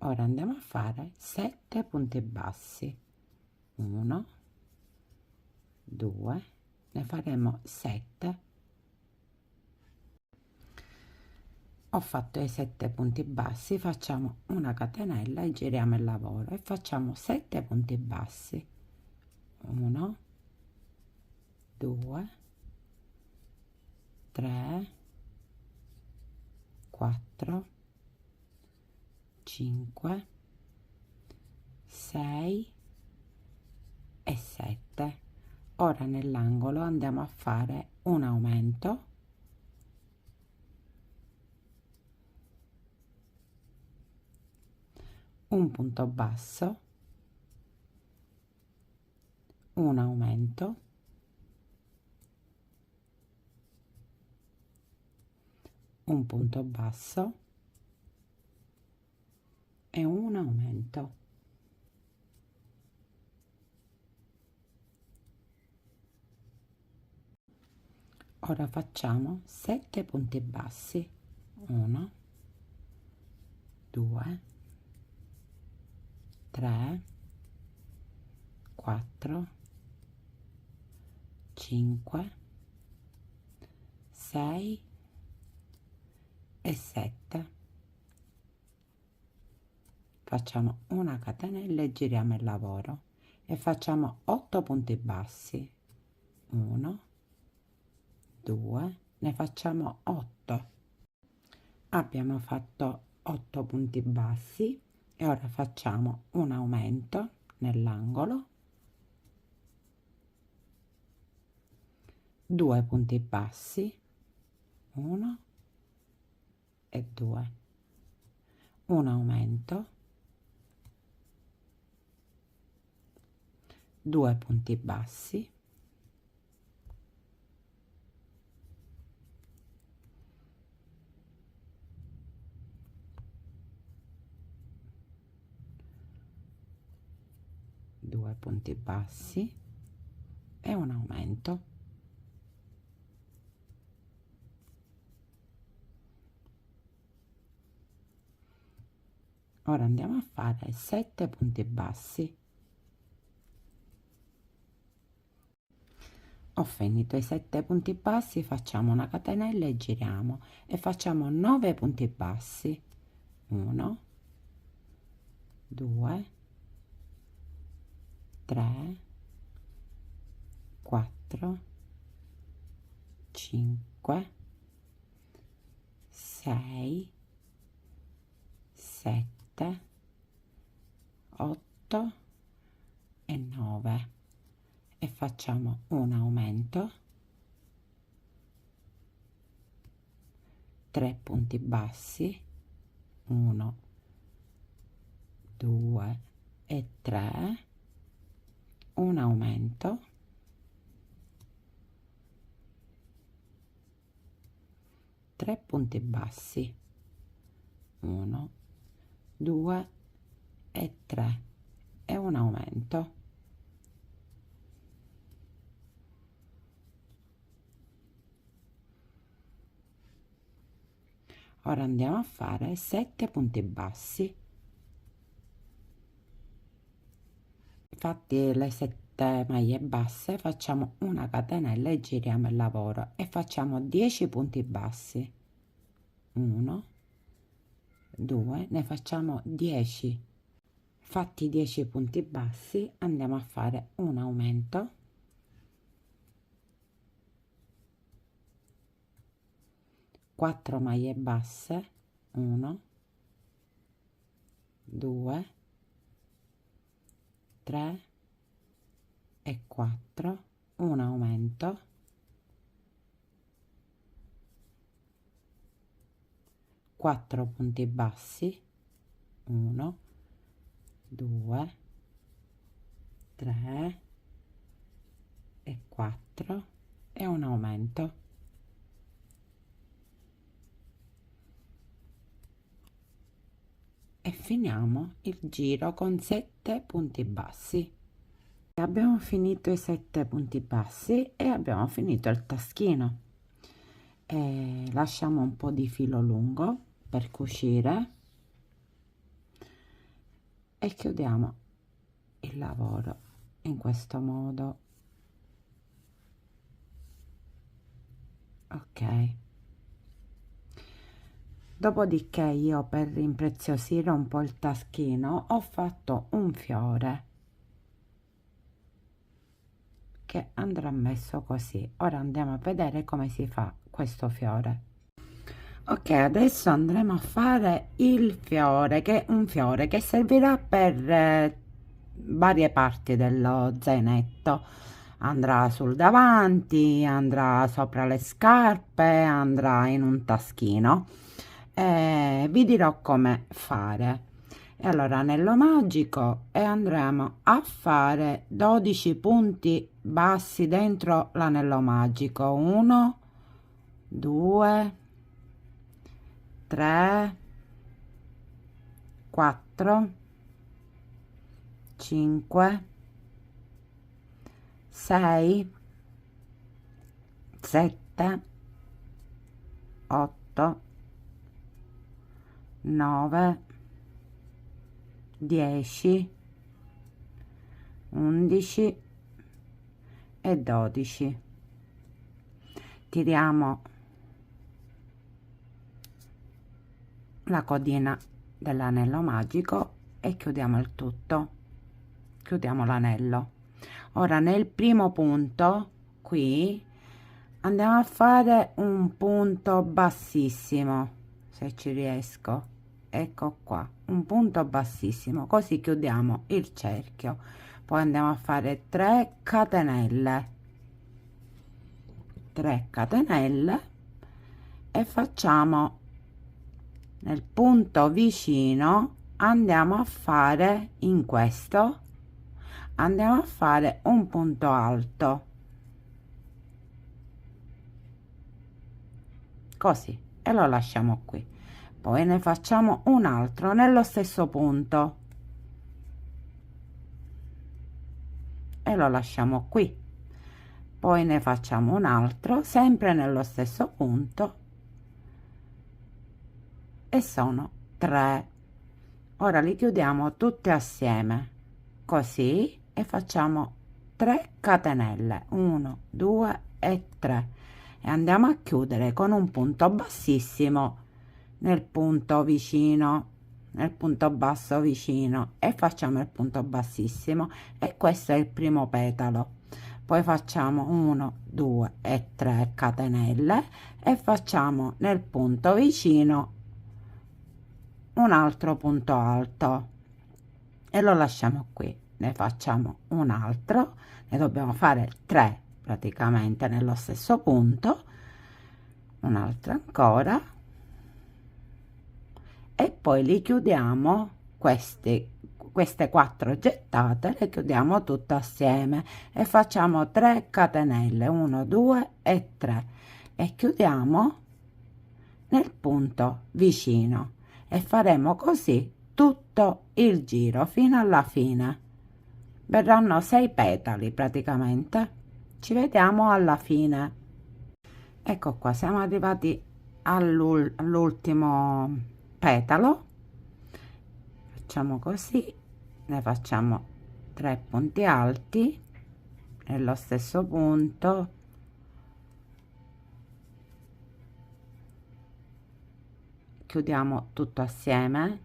[SPEAKER 1] Ora andiamo a fare 7 punti bassi. 1, 2, ne faremo 7. Ho fatto i 7 punti bassi, facciamo una catenella e giriamo il lavoro e facciamo 7 punti bassi. 1, 2, 3, 4, 5, 6 e 7. Ora nell'angolo andiamo a fare un aumento, un punto basso, un aumento, un punto basso e un aumento. Ora facciamo 7 punti bassi. 1, 2, 3, 4, 5, 6 e 7. Facciamo una catenella e giriamo il lavoro e facciamo 8 punti bassi. 1, 2, ne facciamo 8. Abbiamo fatto 8 punti bassi e ora facciamo un aumento nell'angolo, 2 punti bassi, 1 e 2, un aumento, 2 punti bassi, due punti bassi e un aumento. Ora andiamo a fare 7 punti bassi. Ho finito i 7 punti bassi, facciamo una catenella e giriamo e facciamo 9 punti bassi. 1, 2, 3, 4, 5, 6, 7 7, 8 e 9 e facciamo un aumento, 3 punti bassi, 1, 2 e 3, un aumento, 3 punti bassi, 1, 2 e 3 e un aumento. Ora andiamo a fare 7 punti bassi. Fatti le 7 maglie basse, facciamo una catenella e giriamo il lavoro e facciamo 10 punti bassi. 1, 2, ne facciamo 10. Fatti 10 punti bassi, andiamo a fare un aumento, 4 maglie basse, 1, 2, 3 e 4, un aumento, 4 punti bassi, 1, 2, 3 e 4 e un aumento. E finiamo il giro con 7 punti bassi. Abbiamo finito i 7 punti bassi e abbiamo finito il taschino. E lasciamo un po' di filo lungo per cucire e chiudiamo il lavoro in questo modo. Ok. Dopodiché io, per impreziosire un po' il taschino, ho fatto un fiore che andrà messo così. Ora andiamo a vedere come si fa questo fiore. Ok, adesso andremo a fare il fiore, che è un fiore che servirà per varie parti dello zainetto. Andrà sul davanti, andrà sopra le scarpe, andrà in un taschino. Vi dirò come fare. E allora anello magico e andremo a fare 12 punti bassi dentro l'anello magico. 1, 2, 3, 4, 5, 6, 7, 8, 9, 10, 11 e 12. Tiriamo la codina dell'anello magico e chiudiamo il tutto, chiudiamo l'anello. Ora nel primo punto qui andiamo a fare un punto bassissimo, se ci riesco, ecco qua, un punto bassissimo, così chiudiamo il cerchio. Poi andiamo a fare 3 catenelle, 3 catenelle e facciamo nel punto vicino, andiamo a fare in questo, andiamo a fare un punto alto così e lo lasciamo qui. Poi ne facciamo un altro nello stesso punto e lo lasciamo qui. Poi ne facciamo un altro sempre nello stesso punto e sono 3. Ora li chiudiamo tutti assieme così e facciamo 3 catenelle, 1, 2 e 3 e andiamo a chiudere con un punto bassissimo nel punto vicino, nel punto basso vicino, e facciamo il punto bassissimo e questo è il primo petalo. Poi facciamo 1, 2 e 3 catenelle e facciamo nel punto vicino un altro punto alto e lo lasciamo qui. Ne facciamo un altro, ne dobbiamo fare 3 praticamente nello stesso punto, un altro ancora, e poi li chiudiamo, queste 4 gettate le chiudiamo tutte assieme e facciamo 3 catenelle, 1 2 e 3, e chiudiamo nel punto vicino e faremo così tutto il giro fino alla fine. Verranno 6 petali praticamente. Ci vediamo alla fine. Ecco qua, siamo arrivati all'ultimo petalo. Facciamo così, ne facciamo 3 punti alti nello stesso punto, chiudiamo tutto assieme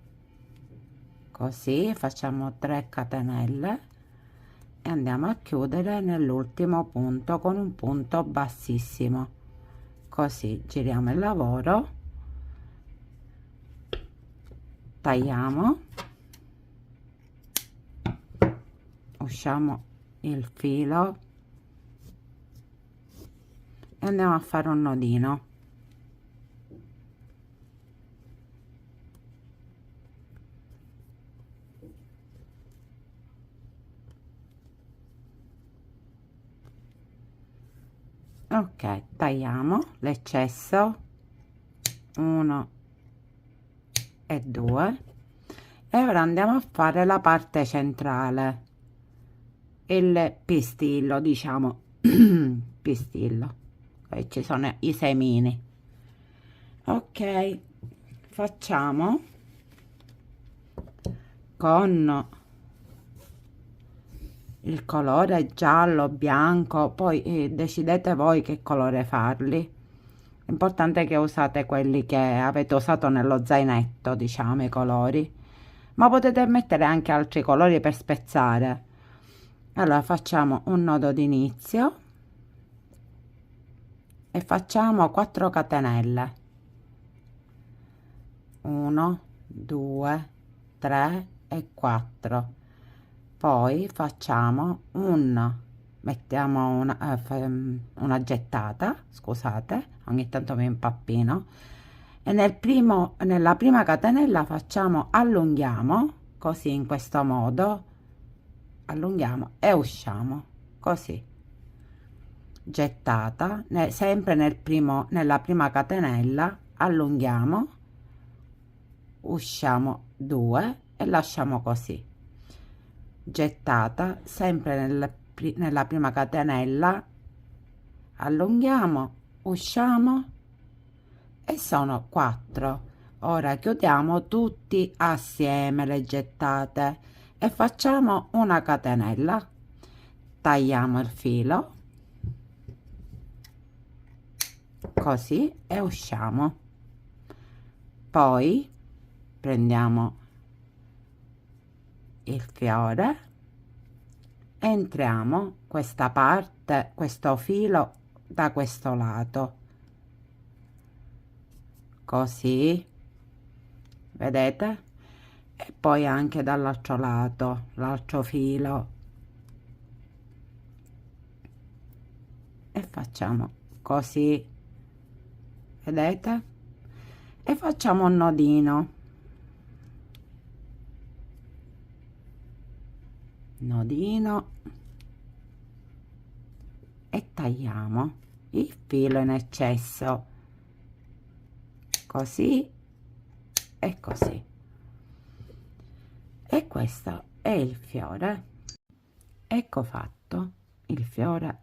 [SPEAKER 1] così, facciamo 3 catenelle e andiamo a chiudere nell'ultimo punto con un punto bassissimo, così giriamo il lavoro, tagliamo, usciamo il filo e andiamo a fare un nodino. Ok, tagliamo l'eccesso, 1 e 2, e ora andiamo a fare la parte centrale, il pistillo, diciamo pistillo, poi ci sono i semini. Ok, facciamo con il colore giallo, bianco, poi decidete voi che colore farli. L'importante è che usate quelli che avete usato nello zainetto, diciamo, i colori, ma potete mettere anche altri colori per spezzare. Allora facciamo un nodo d'inizio e facciamo 4 catenelle, 1 2 3 e 4, poi facciamo mettiamo una gettata, scusate, ogni tanto mi impappino, e nella prima catenella facciamo, allunghiamo così, in questo modo allunghiamo e usciamo così, gettata, sempre nella prima catenella allunghiamo, usciamo 2 e lasciamo così, gettata, sempre nella prima catenella allunghiamo, usciamo, e sono 4. Ora chiudiamo tutti assieme le gettate e facciamo una catenella, tagliamo il filo così e usciamo, poi prendiamo il fiore, entriamo questa parte, questo filo da questo lato, così, vedete, e poi anche dall'altro lato l'altro filo, e facciamo così, vedete, e facciamo un nodino e tagliamo il filo in eccesso così e così, e questo è il fiore. Ecco fatto, il fiore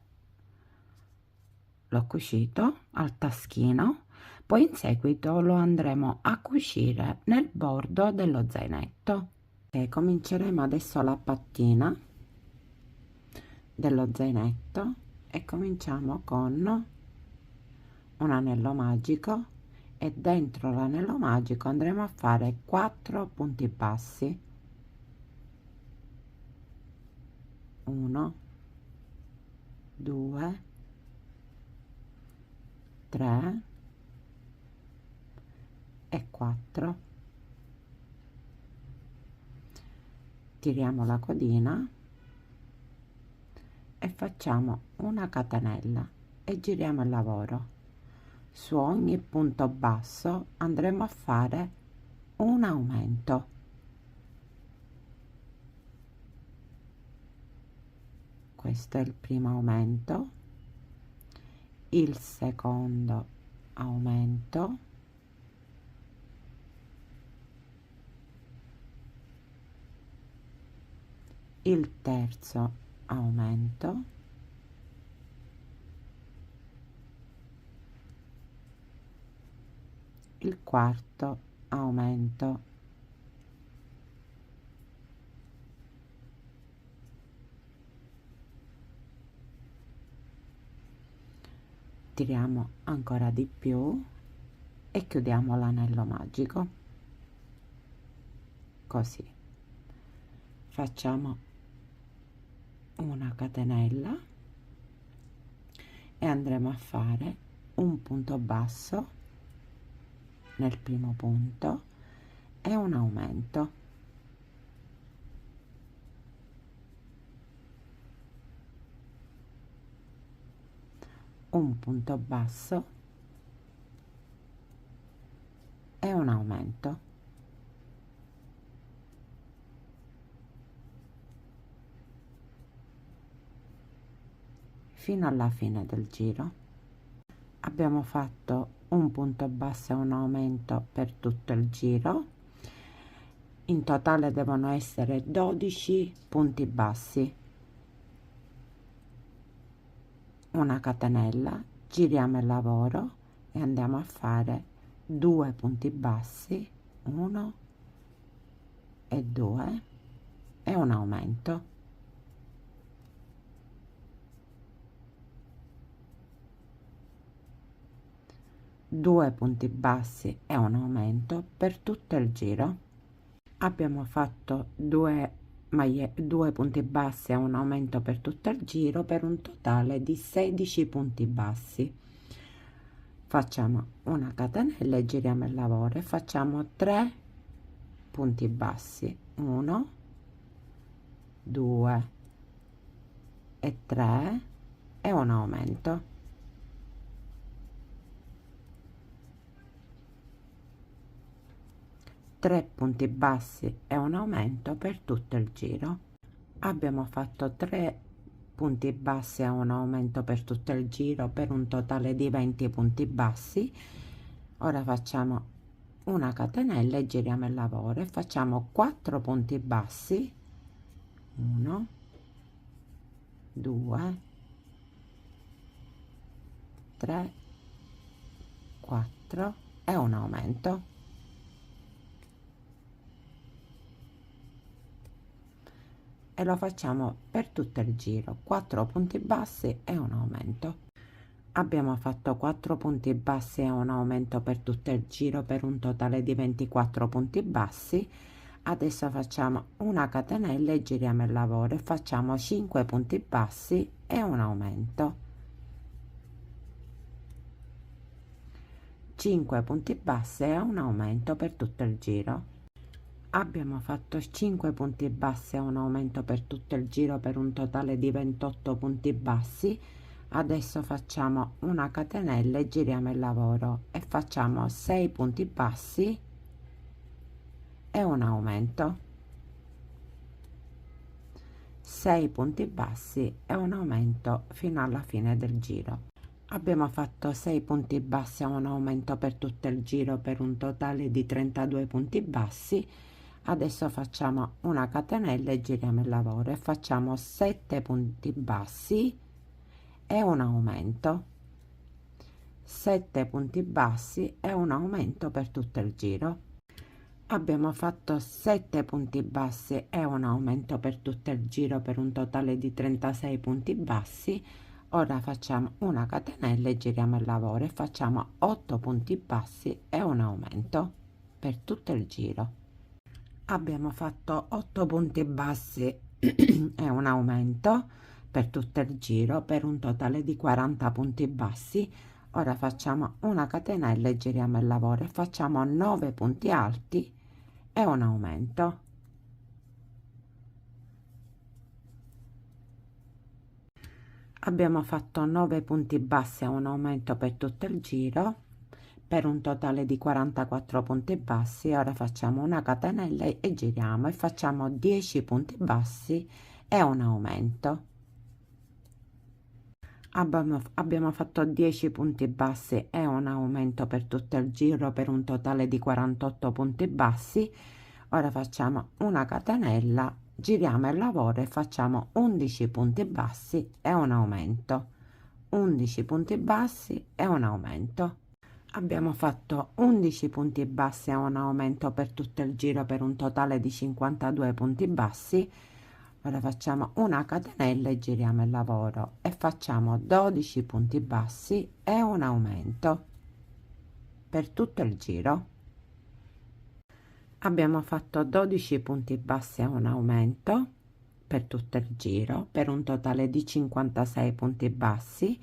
[SPEAKER 1] l'ho cucito al taschino, poi in seguito lo andremo a cucire nel bordo dello zainetto. E cominceremo adesso la pattina dello zainetto e cominciamo con un anello magico, e dentro l'anello magico andremo a fare 4 punti bassi, 1 2 3 e 4, tiriamo la codina e facciamo una catenella e giriamo il lavoro. Su ogni punto basso andremo a fare un aumento. Questo è il primo aumento, il secondo aumento, il terzo aumento, il quarto aumento, tiriamo ancora di più e chiudiamo l'anello magico. Così facciamo una catenella e andremo a fare un punto basso nel primo punto e un aumento, un punto basso e un aumento, fino alla fine del giro. Abbiamo fatto un punto basso e un aumento per tutto il giro. In totale devono essere 12 punti bassi. Una catenella, giriamo il lavoro e andiamo a fare 2 punti bassi, 1 e 2 e un aumento. Due punti bassi e un aumento per tutto il giro. Abbiamo fatto due punti bassi e un aumento per tutto il giro per un totale di 16 punti bassi. Facciamo una catenella e giriamo il lavoro e facciamo 3 punti bassi, 1 2 e 3 e un aumento. Tre punti bassi e un aumento per tutto il giro. Abbiamo fatto 3 punti bassi e un aumento per tutto il giro per un totale di 20 punti bassi. Ora facciamo una catenella e giriamo il lavoro e facciamo 4 punti bassi, 1 2 3 4 e un aumento. E lo facciamo per tutto il giro, 4 punti bassi e un aumento. Abbiamo fatto 4 punti bassi e un aumento per tutto il giro per un totale di 24 punti bassi. Adesso facciamo una catenella e giriamo il lavoro e facciamo 5 punti bassi e un aumento, 5 punti bassi e un aumento per tutto il giro. Abbiamo fatto 5 punti bassi e un aumento per tutto il giro per un totale di 28 punti bassi. Adesso facciamo una catenella e giriamo il lavoro e facciamo 6 punti bassi e un aumento, 6 punti bassi e un aumento fino alla fine del giro. Abbiamo fatto 6 punti bassi e un aumento per tutto il giro per un totale di 32 punti bassi. Adesso facciamo una catenella e giriamo il lavoro e facciamo 7 punti bassi e un aumento, 7 punti bassi e un aumento per tutto il giro. Abbiamo fatto 7 punti bassi e un aumento per tutto il giro per un totale di 36 punti bassi. Ora facciamo una catenella e giriamo il lavoro e facciamo 8 punti bassi e un aumento per tutto il giro. Abbiamo fatto 8 punti bassi e un aumento per tutto il giro per un totale di 40 punti bassi. Ora facciamo una catenella e giriamo il lavoro e facciamo 9 punti alti e un aumento, Abbiamo fatto 9 punti bassi a un aumento per tutto il giro per un totale di 44 punti bassi. Ora facciamo una catenella e giriamo e facciamo 10 punti bassi e un aumento. Abbiamo fatto 10 punti bassi e un aumento per tutto il giro per un totale di 48 punti bassi. Ora facciamo una catenella, giriamo il lavoro e facciamo 11 punti bassi e un aumento. 11 punti bassi e un aumento. Abbiamo fatto 11 punti bassi e un aumento per tutto il giro per un totale di 52 punti bassi. Ora facciamo una catenella e giriamo il lavoro e facciamo 12 punti bassi e un aumento per tutto il giro. Abbiamo fatto 12 punti bassi e un aumento per tutto il giro per un totale di 56 punti bassi.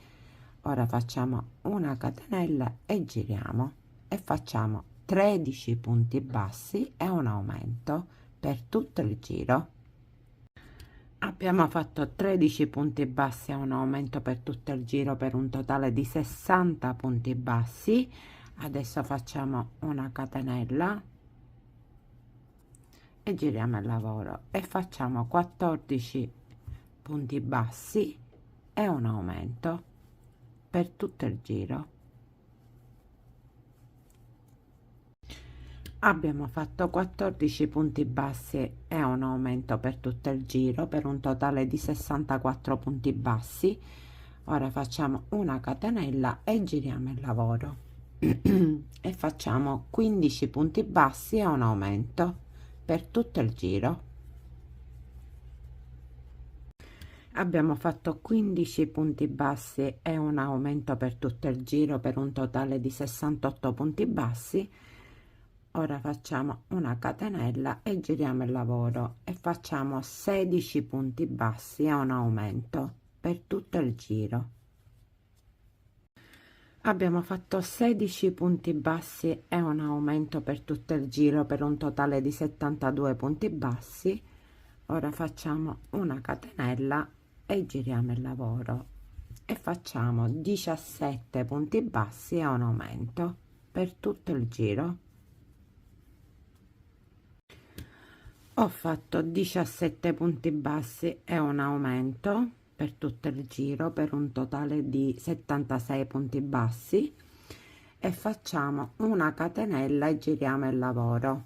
[SPEAKER 1] Ora facciamo una catenella e giriamo e facciamo 13 punti bassi e un aumento per tutto il giro. Abbiamo fatto 13 punti bassi e un aumento per tutto il giro per un totale di 60 punti bassi. Adesso facciamo una catenella e giriamo il lavoro e facciamo 14 punti bassi e un aumento per tutto il giro. Abbiamo fatto 14 punti bassi e un aumento per tutto il giro per un totale di 64 punti bassi. Ora facciamo una catenella e giriamo il lavoro e facciamo 15 punti bassi e un aumento per tutto il giro. Abbiamo fatto 15 punti bassi e un aumento per tutto il giro per un totale di 68 punti bassi. Ora facciamo una catenella e giriamo il lavoro e facciamo 16 punti bassi e un aumento per tutto il giro. Abbiamo fatto 16 punti bassi e un aumento per tutto il giro per un totale di 72 punti bassi. Ora facciamo una catenella e giriamo il lavoro e facciamo 17 punti bassi e un aumento per tutto il giro. Ho fatto 17 punti bassi e un aumento per tutto il giro per un totale di 76 punti bassi e facciamo una catenella e giriamo il lavoro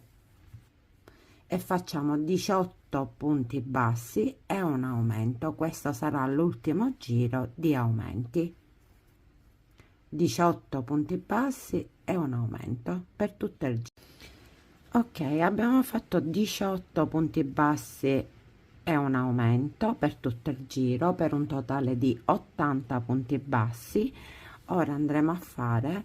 [SPEAKER 1] e facciamo 18 punti bassi e un aumento. Questo sarà l'ultimo giro di aumenti. 18 punti bassi e un aumento per tutto il giro. Ok, abbiamo fatto 18 punti bassi e un aumento per tutto il giro per un totale di 80 punti bassi. Ora andremo a fare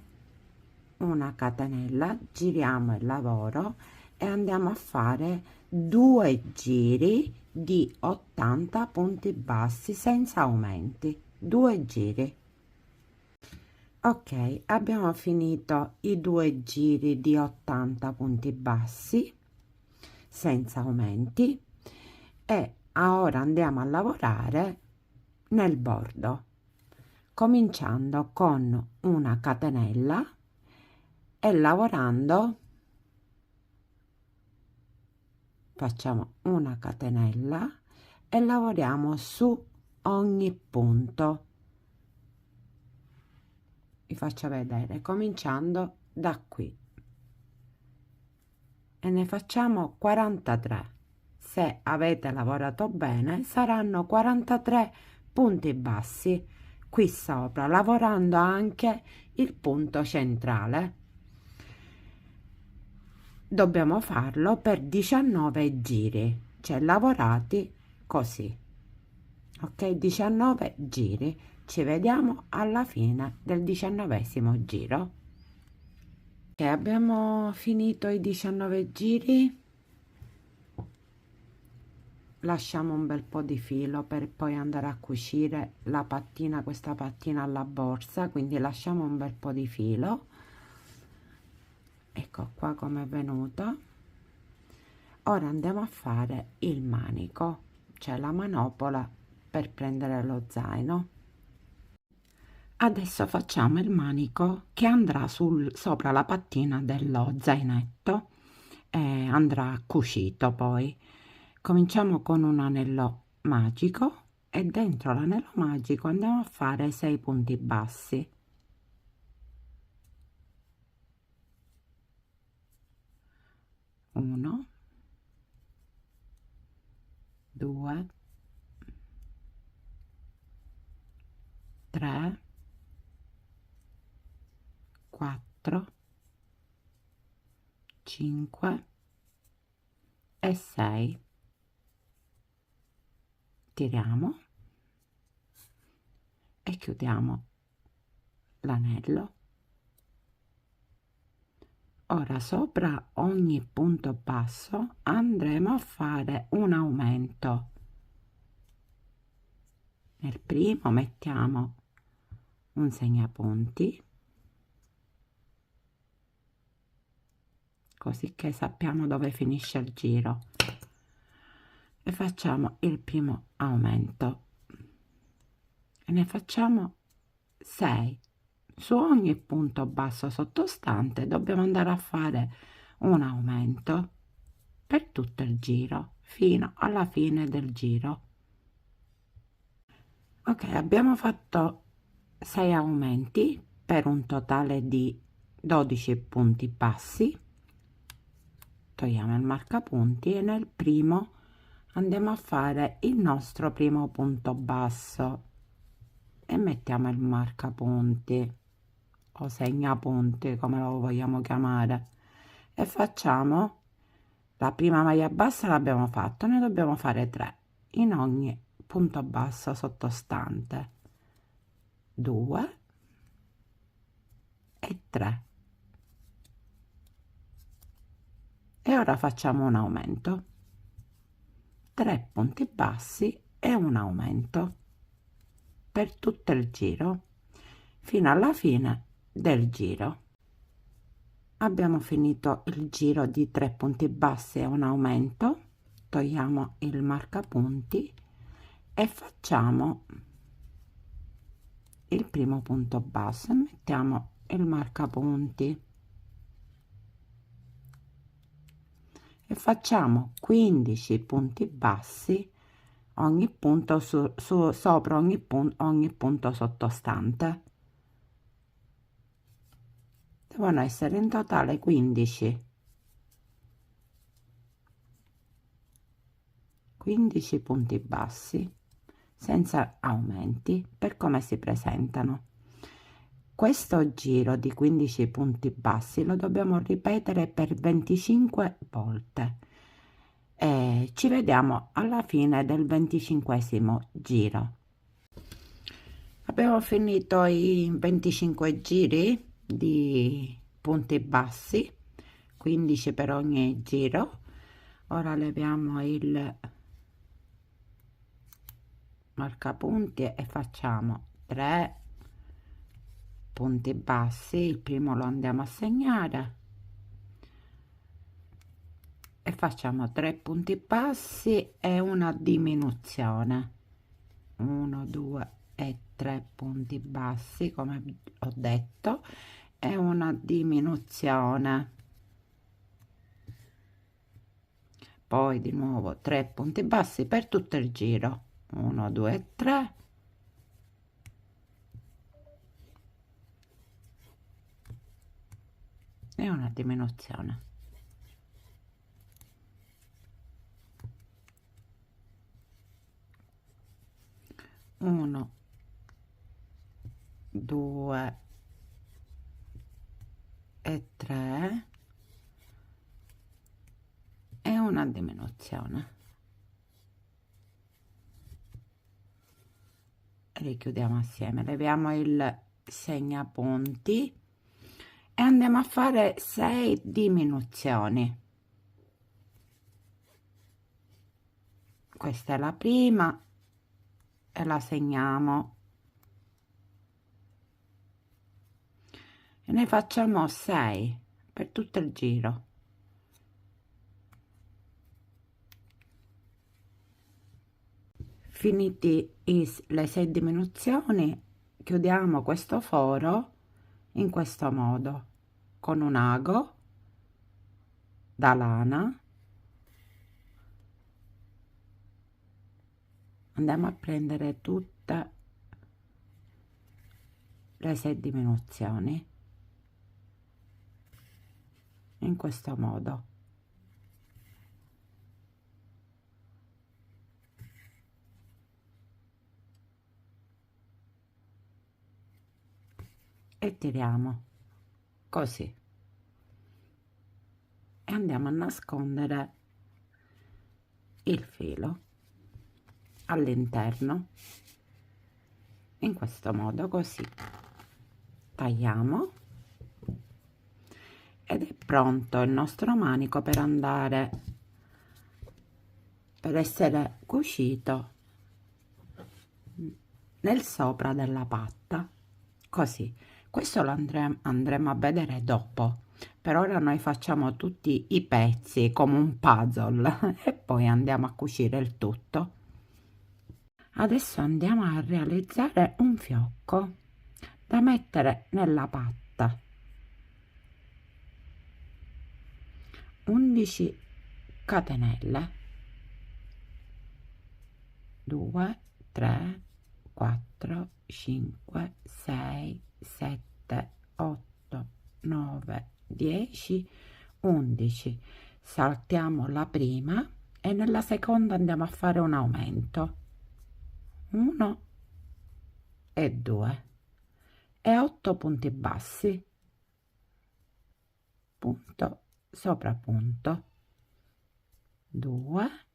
[SPEAKER 1] una catenella, giriamo il lavoro e andiamo a fare 2 giri di 80 punti bassi senza aumenti. 2 giri. Ok, abbiamo finito i 2 giri di 80 punti bassi senza aumenti e ora andiamo a lavorare nel bordo, cominciando con una catenella e lavorando. Facciamo una catenella e lavoriamo su ogni punto. Vi faccio vedere, cominciando da qui, e ne facciamo 43. Se avete lavorato bene saranno 43 punti bassi qui sopra, lavorando anche il punto centrale. Dobbiamo farlo per 19 giri, cioè lavorati così. Ok, 19 giri. Ci vediamo alla fine del 19° giro. Ok, abbiamo finito i 19 giri. Lasciamo un bel po' di filo per poi andare a cucire la pattina, questa pattina alla borsa, quindi lasciamo un bel po' di filo. Ecco qua come è venuto. Ora andiamo a fare il manico, cioè la manopola per prendere lo zaino. Adesso facciamo il manico che andrà sopra la pattina dello zainetto e andrà cucito poi. Cominciamo con un anello magico e dentro l'anello magico andiamo a fare 6 punti bassi. 1, 2, 3, 4, 5 e 6. Tiriamo e chiudiamo l'anello. Ora sopra ogni punto basso andremo a fare un aumento. Nel primo mettiamo un segnapunti, così che sappiamo dove finisce il giro, e facciamo il primo aumento e ne facciamo 6. Su ogni punto basso sottostante dobbiamo andare a fare un aumento per tutto il giro fino alla fine del giro. Ok, abbiamo fatto 6 aumenti per un totale di 12 punti bassi. Togliamo il marcapunti e nel primo andiamo a fare il nostro primo punto basso e mettiamo il marcapunti o segnapunti, come lo vogliamo chiamare, e facciamo la prima maglia bassa. L'abbiamo fatto, ne dobbiamo fare 3 in ogni punto basso sottostante, 2 e 3. E ora facciamo un aumento, 3 punti bassi e un aumento per tutto il giro fino alla fine del giro. Abbiamo finito il giro di 3 punti bassi e un aumento. Togliamo il marcapunti e facciamo il primo punto basso e mettiamo il marcapunti e facciamo 15 punti bassi ogni punto sopra ogni punto sottostante. Devono essere in totale 15 punti bassi senza aumenti per come si presentano. Questo giro di 15 punti bassi lo dobbiamo ripetere per 25 volte e ci vediamo alla fine del 25esimo giro. Abbiamo finito i 25 giri di punti bassi, 15 per ogni giro. Ora leviamo il marcapunti e facciamo 3 punti bassi. Il primo lo andiamo a segnare e facciamo 3 punti bassi e una diminuzione, 1, 2 e 3 punti bassi come ho detto, e una diminuzione, poi di nuovo 3 punti bassi per tutto il giro, 1, 2, 3 e una diminuzione. Uno, 2 e 3 e una diminuzione. Richiudiamo assieme, leviamo il segnapunti e andiamo a fare 6 diminuzioni. Questa è la prima e la segniamo e ne facciamo 6 per tutto il giro. Finiti le 6 diminuzioni, chiudiamo questo foro in questo modo, con un ago da lana. Andiamo a prendere tutte le 6 diminuzioni in questo modo. E tiriamo così e andiamo a nascondere il filo all'interno in questo modo, così tagliamo ed è pronto il nostro manico per essere cucito nel sopra della patta, così. Questo lo andremo a vedere dopo. Per ora noi facciamo tutti i pezzi come un puzzle e poi andiamo a cucire il tutto. Adesso andiamo a realizzare un fiocco da mettere nella patta. 11 catenelle, 2, 3, 4, 5, 6, 7, 8, 9, 10, 11. Saltiamo la prima e nella seconda andiamo a fare un aumento. 1 e 2 e 8 punti bassi, punto sopra punto, 2,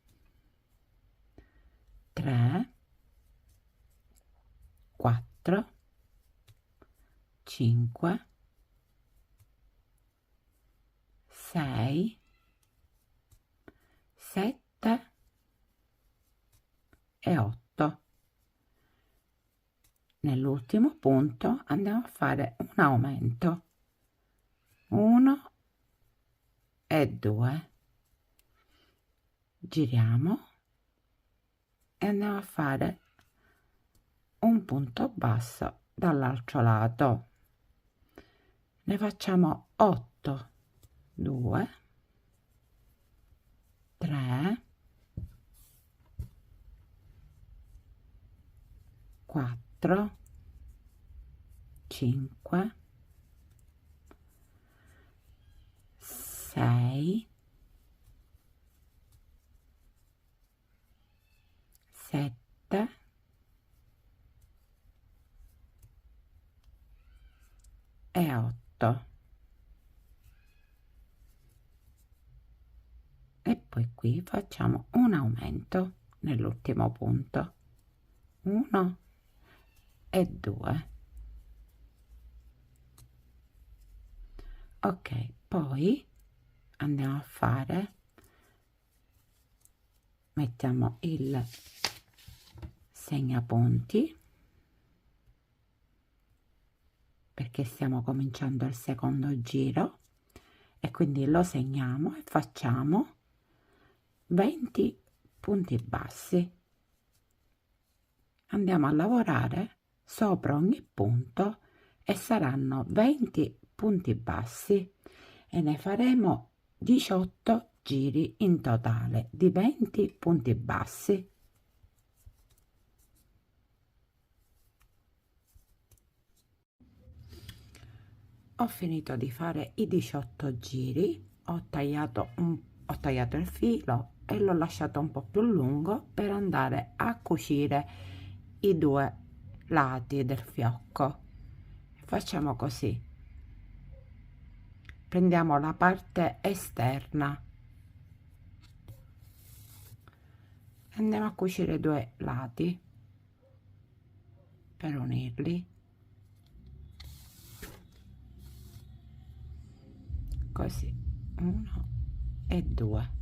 [SPEAKER 1] 3, 4, 5, 6, 7 e 8. Nell'ultimo punto andiamo a fare un aumento, 1 e 2, giriamo e andiamo a fare un punto basso dall'altro lato. Ne facciamo 8, 2, 3, 4, 5, 6, 7 e 8. E poi qui facciamo un aumento nell'ultimo punto, 1 e 2. Ok, poi andiamo a fare, mettiamo il segnapunti perché stiamo cominciando il secondo giro e quindi lo segniamo e facciamo 20 punti bassi. Andiamo a lavorare sopra ogni punto e saranno 20 punti bassi e ne faremo 18 giri in totale di 20 punti bassi. Ho finito di fare i 18 giri, ho tagliato il filo e l'ho lasciato un po' più lungo per andare a cucire i due lati del fiocco. Facciamo così, prendiamo la parte esterna, andiamo a cucire i due lati per unirli, così, 1 e 2.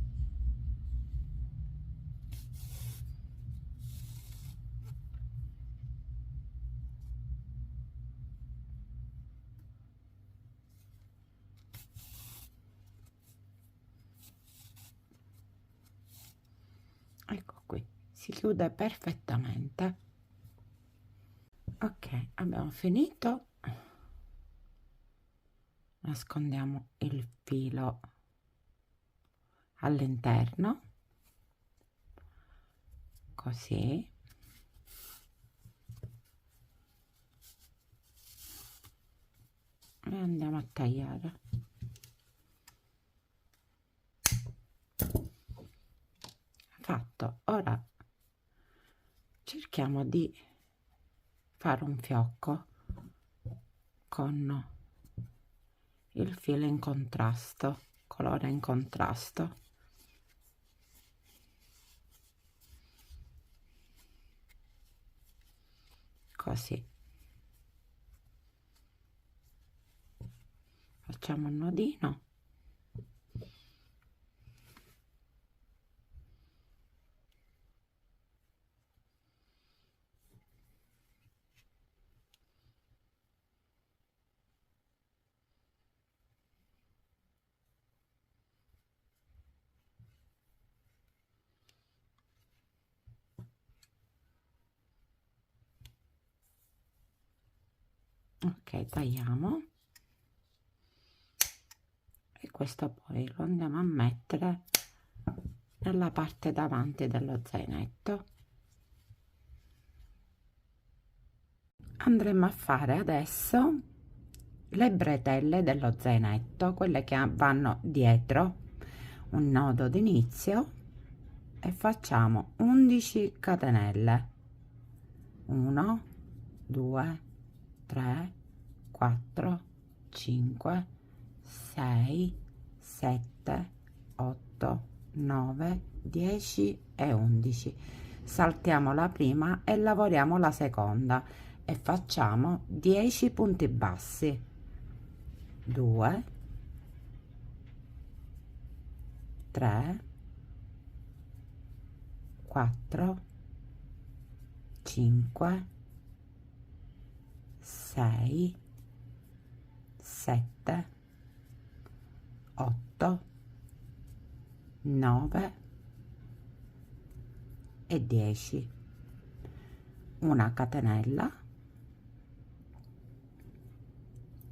[SPEAKER 1] Ecco qui, si chiude perfettamente. Ok, abbiamo finito. Nascondiamo il filo all'interno, così. E andiamo a tagliare. Fatto. Ora cerchiamo di fare un fiocco con il filo in contrasto, colore in contrasto, così. Facciamo un nodino. Ok, tagliamo, e questo poi lo andiamo a mettere nella parte davanti dello zainetto. Andremo a fare adesso le bretelle dello zainetto, quelle che vanno dietro, un nodo d'inizio, e facciamo 11 catenelle. 1 2 3 4 5 6 7 8 9 10 e 11. Saltiamo la prima e lavoriamo la seconda e facciamo 10 punti bassi. 2 3 4 5 6 7 8 9 e 10. Una catenella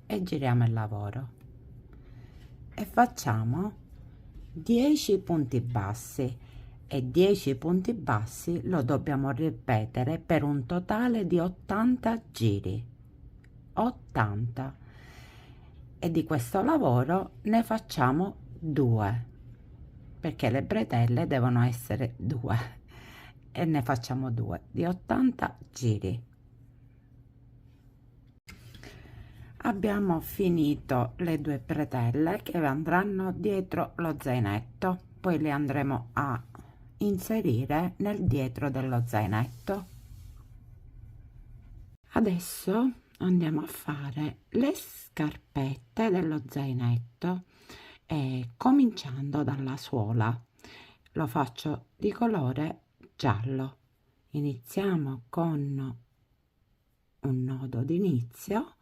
[SPEAKER 1] e giriamo il lavoro e facciamo 10 punti bassi, e 10 punti bassi lo dobbiamo ripetere per un totale di 80 giri. 80. E di questo lavoro ne facciamo 2, perché le bretelle devono essere 2, e ne facciamo 2 di 80 giri. Abbiamo finito le 2 bretelle che andranno dietro lo zainetto, poi le andremo a inserire nel dietro dello zainetto. Adesso andiamo a fare le scarpette dello zainetto, cominciando dalla suola. Lo faccio di colore giallo. Iniziamo con un nodo d'inizio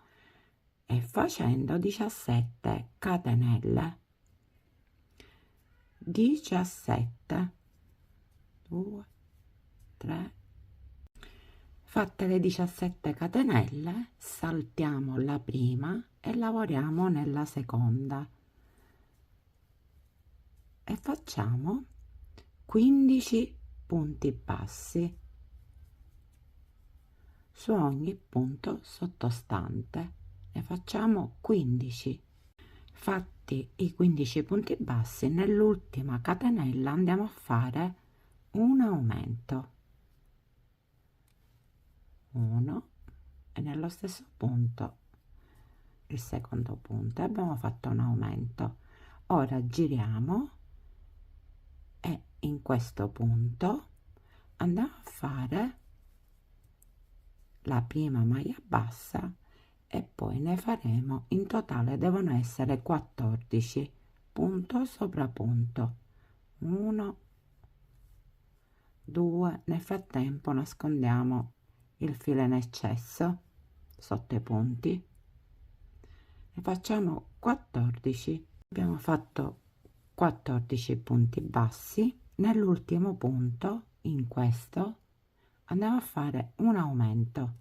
[SPEAKER 1] e facendo 17 catenelle. 17, 2 3. Fatte le 17 catenelle, saltiamo la prima e lavoriamo nella seconda e facciamo 15 punti bassi su ogni punto sottostante. Ne facciamo 15. Fatti i 15 punti bassi, nell'ultima catenella andiamo a fare un aumento, 1, e nello stesso punto il secondo punto, abbiamo fatto un aumento. Ora giriamo e in questo punto andiamo a fare la prima maglia bassa e poi ne faremo, in totale devono essere 14 punto sopra punto, 1 2. Nel frattempo nascondiamo il filo in eccesso sotto i punti, ne facciamo 14. Abbiamo fatto 14 punti bassi. Nell'ultimo punto, in questo, andiamo a fare un aumento,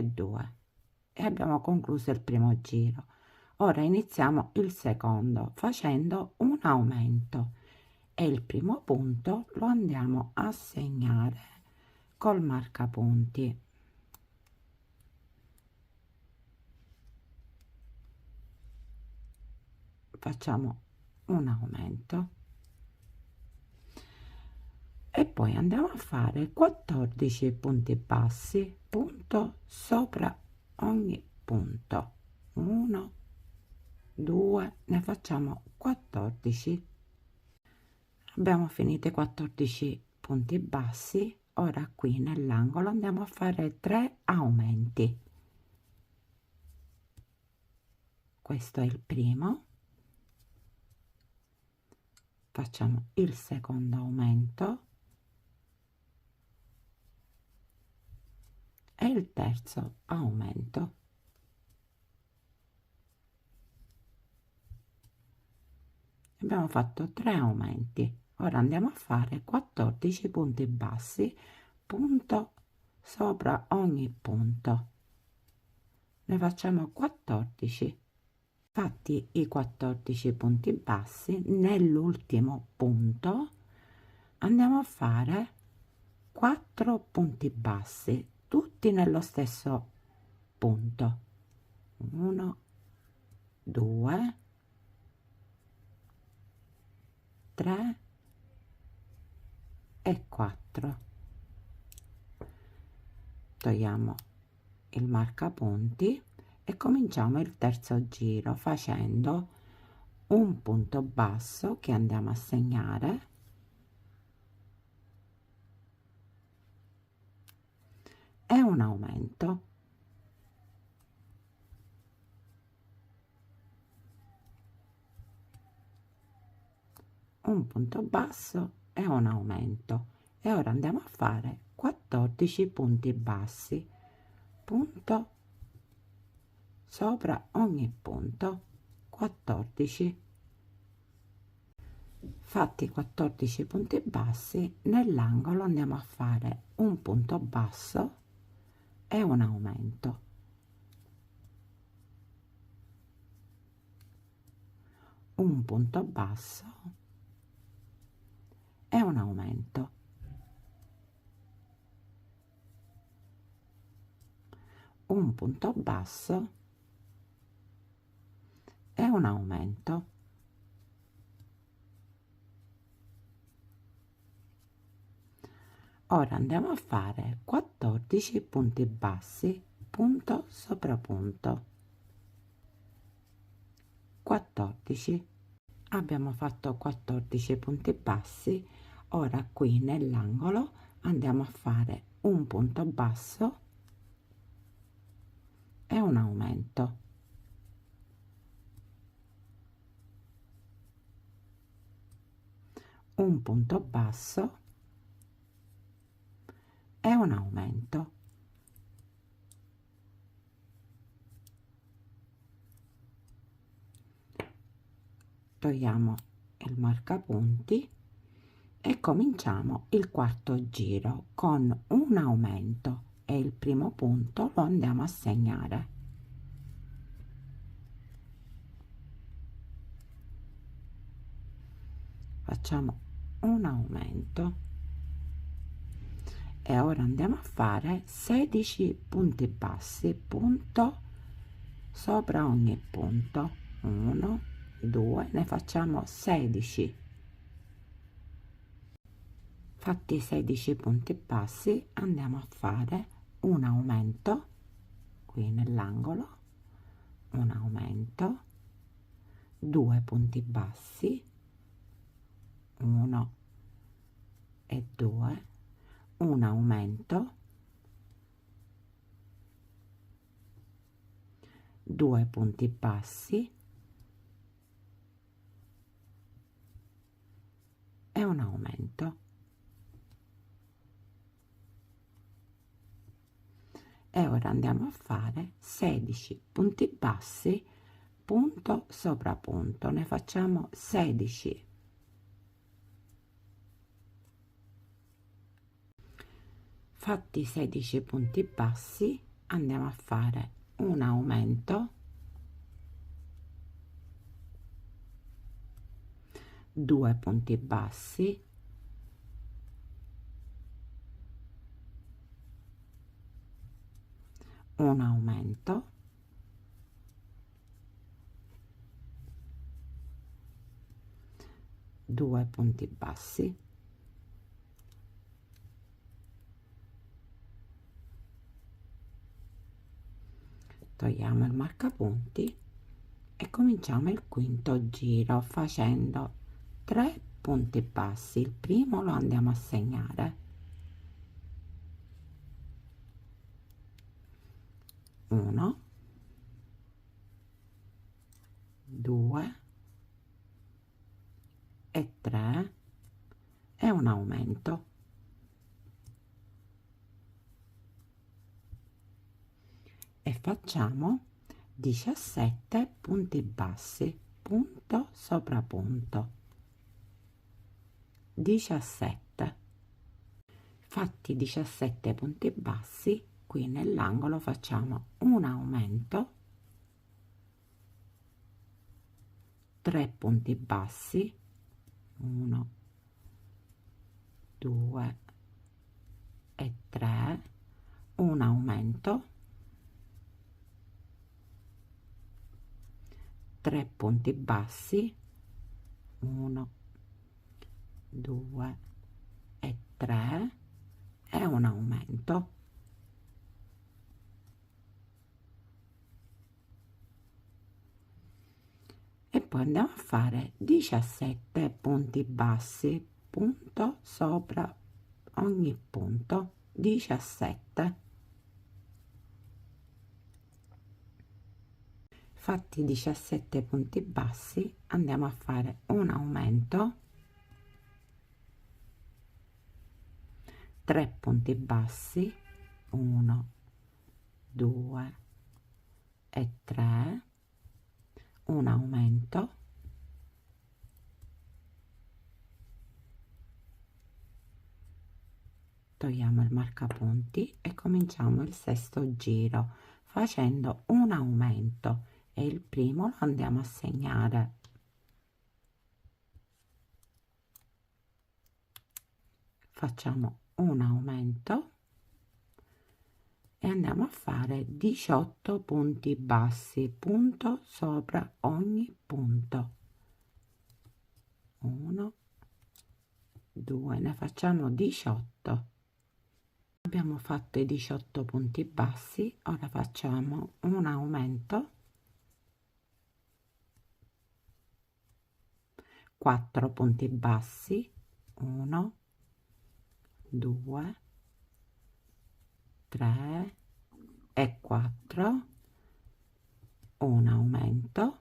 [SPEAKER 1] e 2 e abbiamo concluso il primo giro. Ora iniziamo il secondo facendo un aumento e il primo punto lo andiamo a segnare col marcapunti. Facciamo un aumento e poi andiamo a fare 14 punti bassi, punto sopra ogni punto. 1, 2, ne facciamo 14. Abbiamo finito i 14 punti bassi. Ora qui nell'angolo andiamo a fare 3 aumenti. Questo è il primo. Facciamo il secondo aumento e il terzo aumento. Abbiamo fatto 3 aumenti. Ora andiamo a fare 14 punti bassi, punto sopra ogni punto. Ne facciamo 14. Fatti i 14 punti bassi, nell'ultimo punto andiamo a fare 4 punti bassi, tutti nello stesso punto. 1, 2, 3 e 4. Togliamo il marcapunti e cominciamo il terzo giro facendo un punto basso che andiamo a segnare e un aumento. Un punto basso e un aumento e ora andiamo a fare 14 punti bassi, punto sopra ogni punto. 14. Fatti 14 punti bassi, nell'angolo andiamo a fare un punto basso e un aumento. Un punto basso e un aumento. Un punto basso e un aumento. Ora andiamo a fare 14 punti bassi, punto sopra punto. 14. Abbiamo fatto 14 punti bassi. Ora qui nell'angolo andiamo a fare un punto basso e un aumento. Un punto basso e un aumento. Togliamo il marcapunti e cominciamo il quarto giro con un aumento e il primo punto lo andiamo a segnare. Facciamo un aumento e ora andiamo a fare 16 punti bassi, punto sopra ogni punto. 1, 2, ne facciamo 16. Fatti 16 punti bassi andiamo a fare un aumento qui nell'angolo, un aumento, 2 punti bassi, 1 e 2, un aumento, 2 punti bassi e un aumento. E ora andiamo a fare 16 punti bassi, punto sopra punto. Ne facciamo 16. Fatti 16 punti bassi andiamo a fare un aumento, 2 punti bassi, un aumento, 2 punti bassi, togliamo il marcapunti e cominciamo il quinto giro facendo 3 punti bassi. Il primo lo andiamo a segnare, 1, 2 e 3 e un aumento, e facciamo 17 punti bassi, punto sopra punto, 17. Fatti 17 punti bassi, qui nell'angolo facciamo un aumento, 3 punti bassi, 1, 2 e 3, un aumento, 3 punti bassi, 1, 2 e 3 e un aumento, e poi andiamo a fare 17 punti bassi, punto sopra ogni punto, 17. Fatti 17 punti bassi, andiamo a fare un aumento, 3 punti bassi, 1, 2 e 3, un aumento, togliamo il marcapunti e cominciamo il sesto giro facendo un aumento, e il primo lo andiamo a segnare, facciamo un aumento e andiamo a fare 18 punti bassi, punto sopra ogni punto, 1, 2, ne facciamo 18. Abbiamo fatto i 18 punti bassi, ora facciamo un aumento, 4 punti bassi, 1, 2, 3 e 4, un aumento,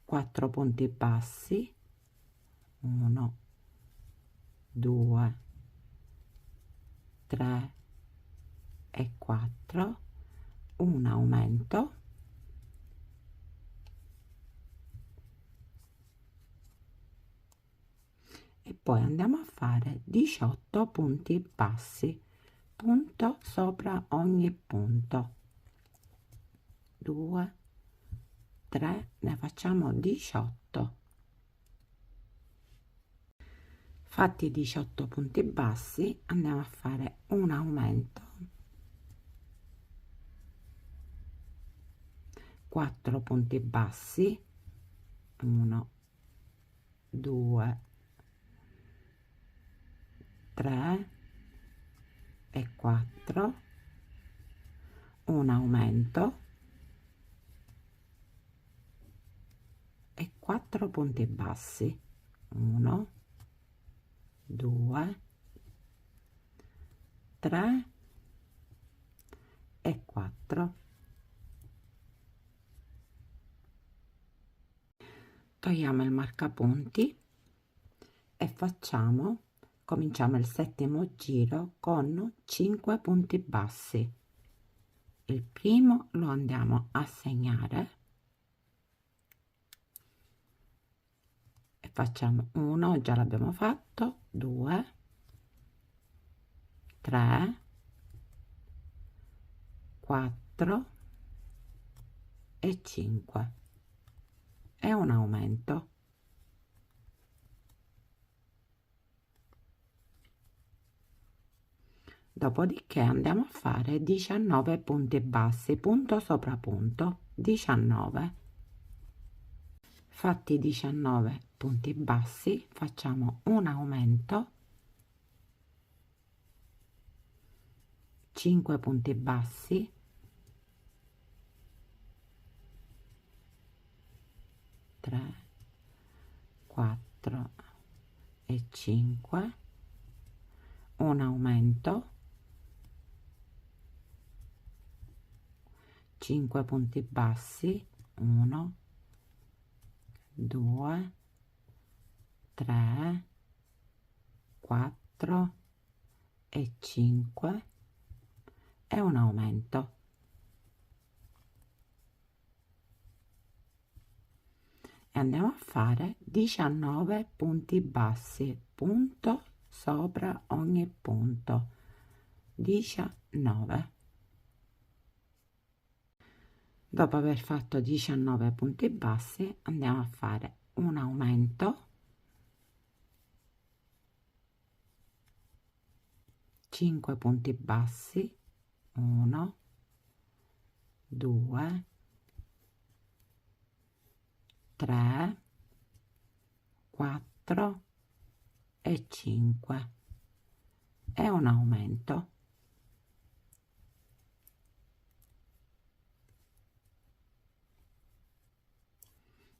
[SPEAKER 1] 4 punti bassi, 1, 2, 3 e 4, un aumento, e poi andiamo a fare 18 punti bassi, punto sopra ogni punto, 2, 3, ne facciamo 18. Fatti 18 punti bassi, andiamo a fare un aumento, 4 punti bassi, 1, 2, 3 e 4, un aumento e 4 punti bassi, 1, 2, 3 e 4. Togliamo il marcapunti e cominciamo il settimo giro con 5 punti bassi. Il primo lo andiamo a segnare e facciamo 1, già l'abbiamo fatto, 2, 3, 4 e 5 e un aumento. Dopodiché andiamo a fare 19 punti bassi, punto sopra punto, 19. Fatti 19 punti bassi, facciamo un aumento, 5 punti bassi, 3, 4 e 5, un aumento, 5 punti bassi, 1, 2, 3, 4 e 5 e un aumento. E andiamo a fare 19 punti bassi, punto sopra ogni punto, 19. Dopo aver fatto 19 punti bassi andiamo a fare un aumento, 5 punti bassi, 1, 2, 3, 4 e 5 e un aumento.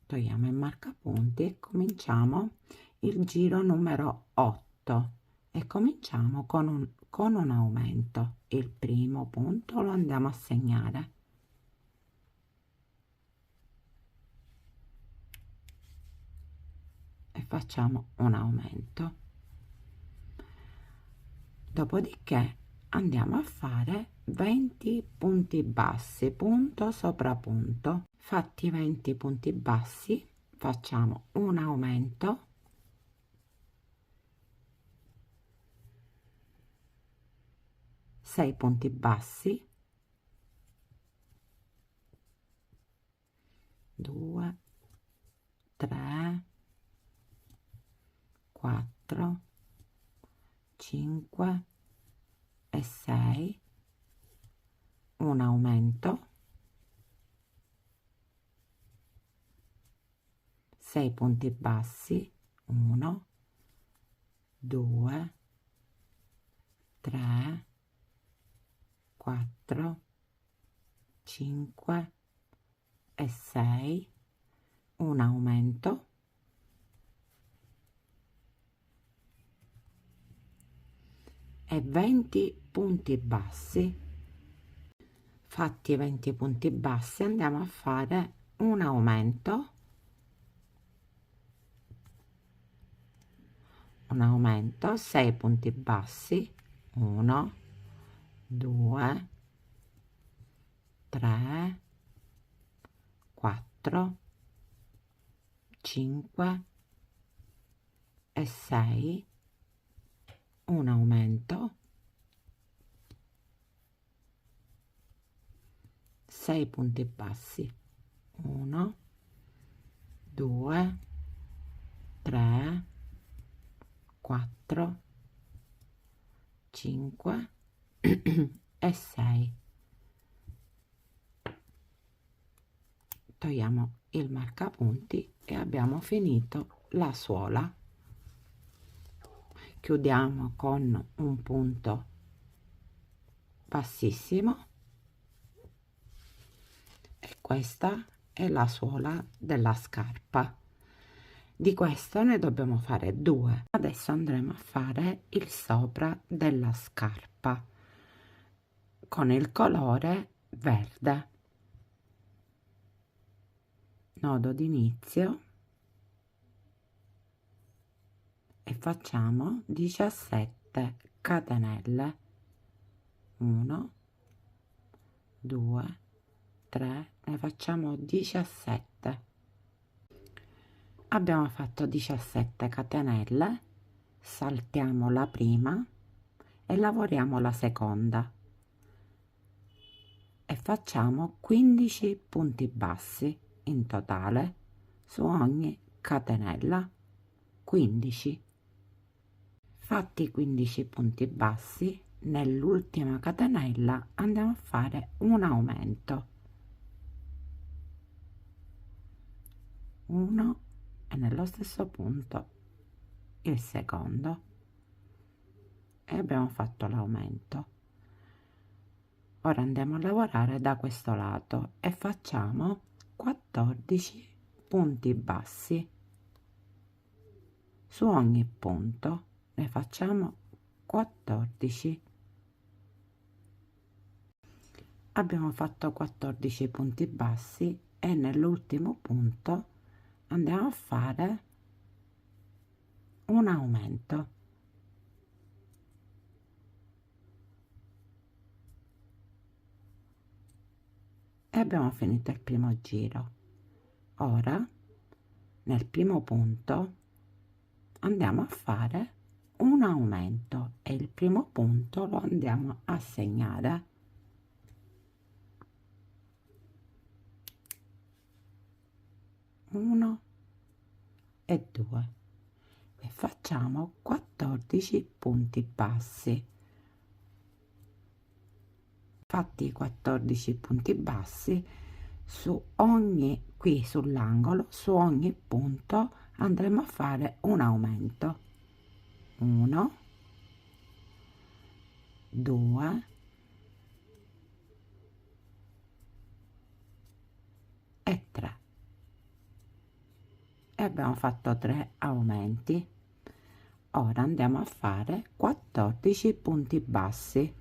[SPEAKER 1] Togliamo il marcapunti e cominciamo il giro numero 8 e cominciamo con un aumento. Il primo punto lo andiamo a segnare e facciamo un aumento. Dopodiché andiamo a fare 20 punti bassi, punto sopra punto. Fatti 20 punti bassi, facciamo un aumento, 6 punti bassi, 2, 3, 4, 5 e 6, un aumento, 6 punti bassi, 1, 2, 3, 4, 5 e 6, un aumento, e 20 punti bassi. Fatti 20 punti bassi andiamo a fare un aumento, 6 punti bassi, 1, 2, 3, 4, 5 e 6, un aumento, 6 punti bassi, 1, 2, 3, 4, 5 e 6. Togliamo il marcapunti e abbiamo finito la suola. Chiudiamo con un punto bassissimo e questa è la suola della scarpa. Di questo ne dobbiamo fare 2. Adesso andremo a fare il sopra della scarpa con il colore verde. Nodo d'inizio e facciamo 17 catenelle, 1, 2, 3, ne facciamo 17. Abbiamo fatto 17 catenelle, saltiamo la prima e lavoriamo la seconda e facciamo 15 punti bassi in totale su ogni catenella. 15. Fatti 15 punti bassi, nell'ultima catenella andiamo a fare un aumento, 1 e nello stesso punto il secondo, e abbiamo fatto l'aumento. Ora andiamo a lavorare da questo lato e facciamo 14 punti bassi su ogni punto, ne facciamo 14. Abbiamo fatto 14 punti bassi e nell'ultimo punto andiamo a fare un aumento, e abbiamo finito il primo giro. Ora nel primo punto andiamo a fare un aumento e il primo punto lo andiamo a segnare. Uno e 2 e facciamo 14 punti bassi. Fatti 14 punti bassi su ogni, qui sull'angolo, su ogni punto andremo a fare un aumento. 1, 2, 3 e abbiamo fatto 3 aumenti. Ora andiamo a fare 14 punti bassi.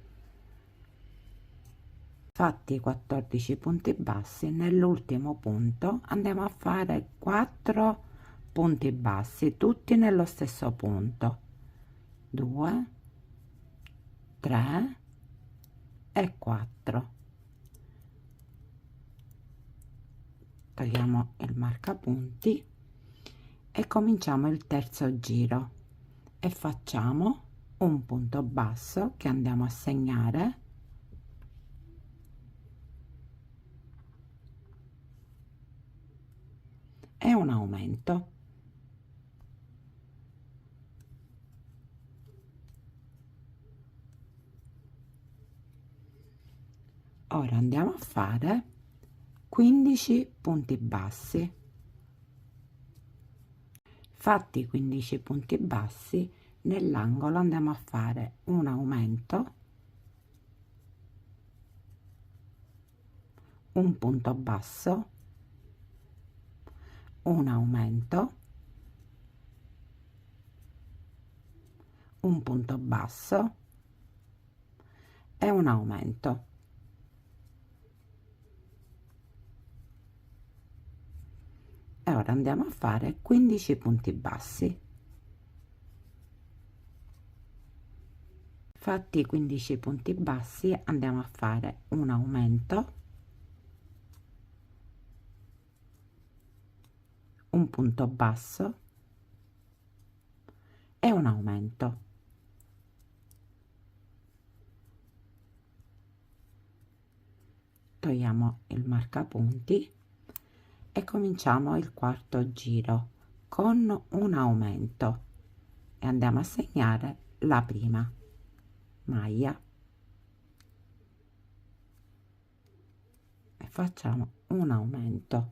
[SPEAKER 1] Fatti 14 punti bassi, nell'ultimo punto andiamo a fare 4 punti bassi, tutti nello stesso punto. 2, 3 e 4. Togliamo il marcapunti e cominciamo il terzo giro e facciamo un punto basso che andiamo a segnare e un aumento. Ora andiamo a fare 15 punti bassi. Fatti 15 punti bassi, nell'angolo andiamo a fare un aumento, un punto basso, un aumento, un punto basso e un aumento. E ora andiamo a fare 15 punti bassi. Fatti 15 punti bassi andiamo a fare un aumento, un punto basso e un aumento. Togliamo il marcapunti e cominciamo il quarto giro con un aumento e andiamo a segnare la prima maglia e facciamo un aumento.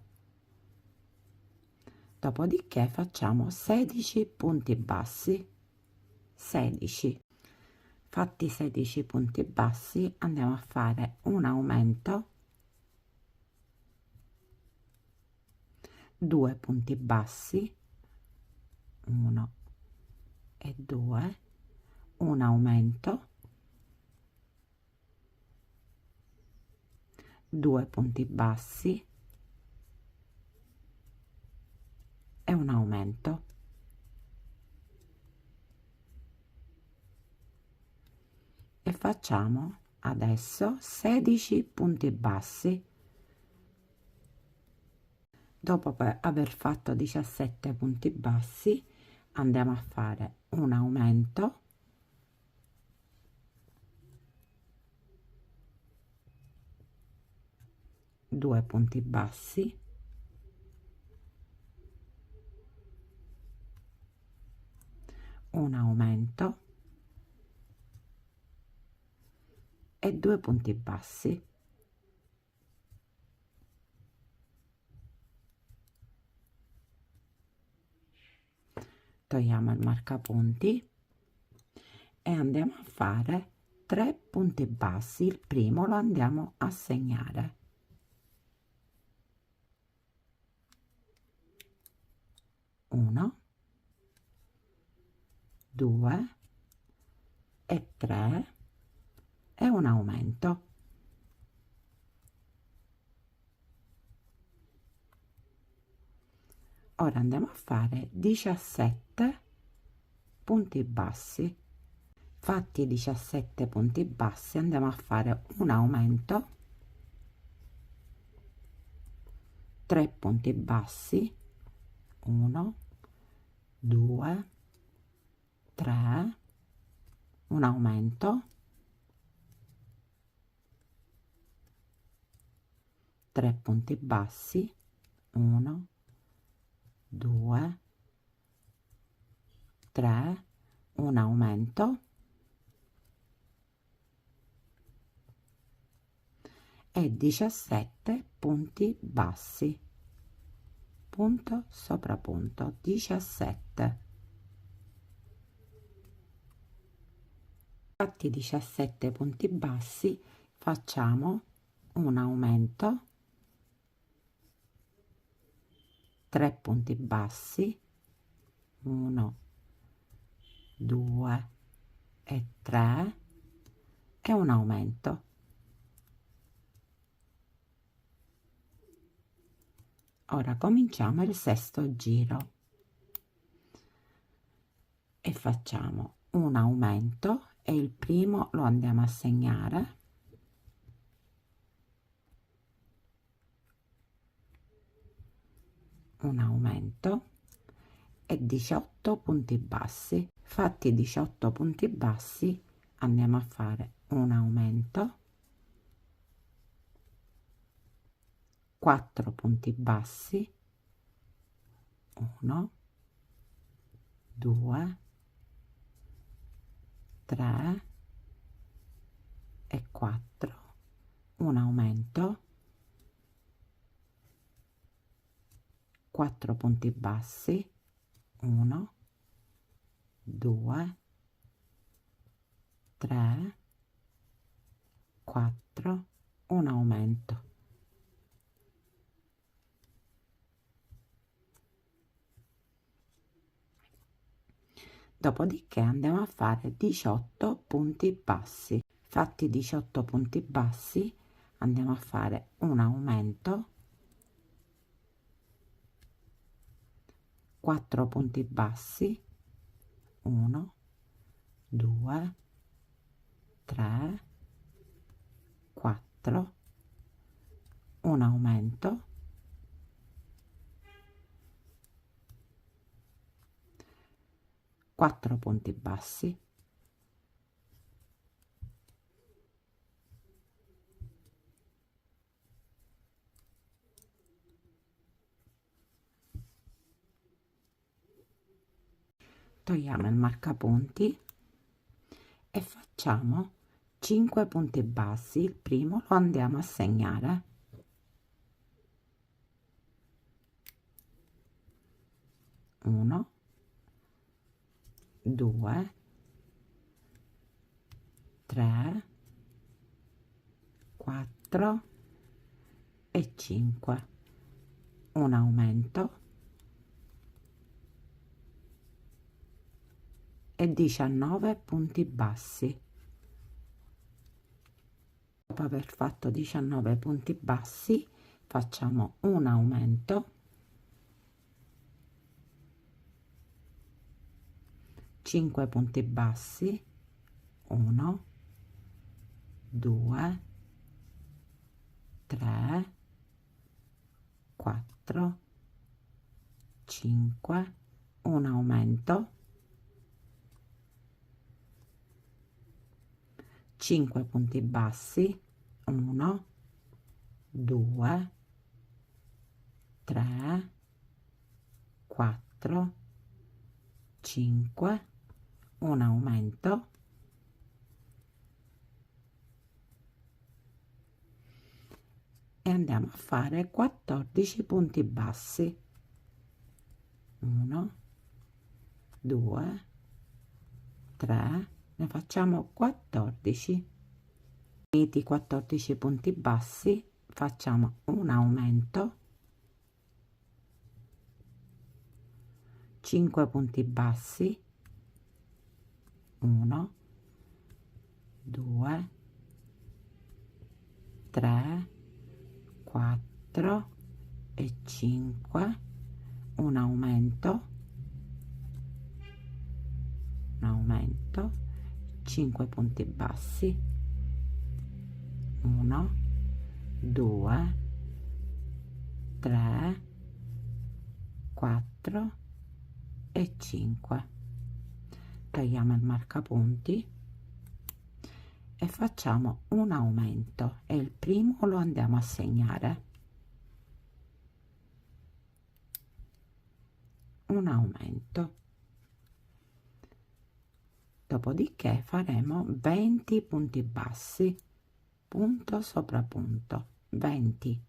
[SPEAKER 1] Dopodiché facciamo 16 punti bassi, 16. Fatti 16 punti bassi andiamo a fare un aumento, 2 punti bassi, 1 e 2, un aumento, 2 punti bassi e un aumento. E facciamo adesso 16 punti bassi. Dopo aver fatto 17 punti bassi andiamo a fare un aumento, 2 punti bassi, un aumento e 2 punti bassi. Togliamo il marcapunti e andiamo a fare 3 punti bassi. Il primo lo andiamo a segnare, 1, 2 e 3 e un aumento. Ora andiamo a fare 17 punti bassi. Fatti i 17 punti bassi, andiamo a fare un aumento, 3 punti bassi, 1, 2, 3, un aumento, 3 punti bassi, 1, 2, 3, un aumento e 17 punti bassi, punto sopra punto, 17. Fatti 17 punti bassi, facciamo un aumento, 3 punti bassi, 1, 2 e 3 e un aumento. Ora cominciamo il sesto giro e facciamo un aumento e il primo lo andiamo a segnare, un aumento e 18 punti bassi. Fatti 18 punti bassi, andiamo a fare un aumento, 4 punti bassi, 1, 2, 3 e 4, un aumento, 4 punti bassi, 1, 2, 3, 4, un aumento. Dopodiché andiamo a fare 18 punti bassi. Fatti 18 punti bassi, andiamo a fare un aumento, 4 punti bassi, 1, 2, 3, 4, un aumento, 4 punti bassi, togliamo il marcapunti e facciamo 5 punti bassi. Il primo lo andiamo a segnare, 1, 2, 3, 4 e 5, un aumento e 19 punti bassi. Dopo aver fatto 19 punti bassi, facciamo un aumento, 5 punti bassi, 1, 2, 3, 4, 5, un aumento, 5 punti bassi, 1, 2, 3, 4, 5, un aumento, e andiamo a fare 14 punti bassi. 1, 2, 3, ne facciamo 14. Finiti i 14 punti bassi, facciamo un aumento, 5 punti bassi, 1, 2, 3, 4 e 5, un aumento, 5 punti bassi, 1, 2, 3, 4 e 5. Togliamo il marcapunti e facciamo un aumento, e il primo lo andiamo a segnare, un aumento. Dopodiché faremo 20 punti bassi, punto sopra punto, 20.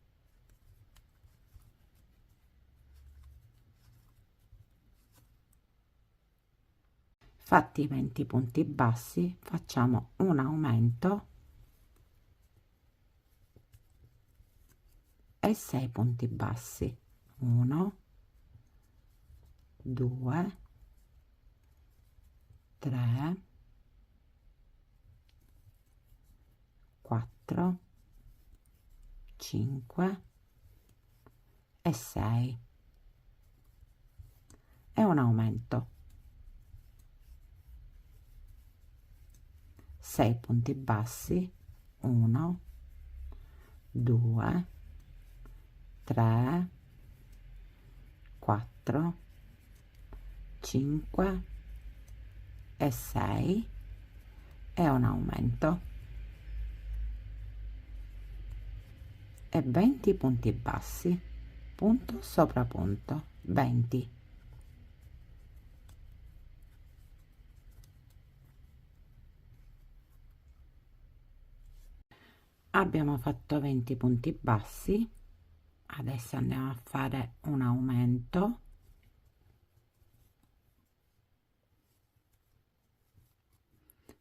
[SPEAKER 1] Fatti i 20 punti bassi, facciamo un aumento e 6 punti bassi, 1, 2, 3, 4, 5 e 6, e un aumento, 6 punti bassi, 1, 2, 3, 4, 5 e 6, e un aumento, e 20 punti bassi, punto sopra punto, 20. Abbiamo fatto 20 punti bassi, adesso andiamo a fare un aumento,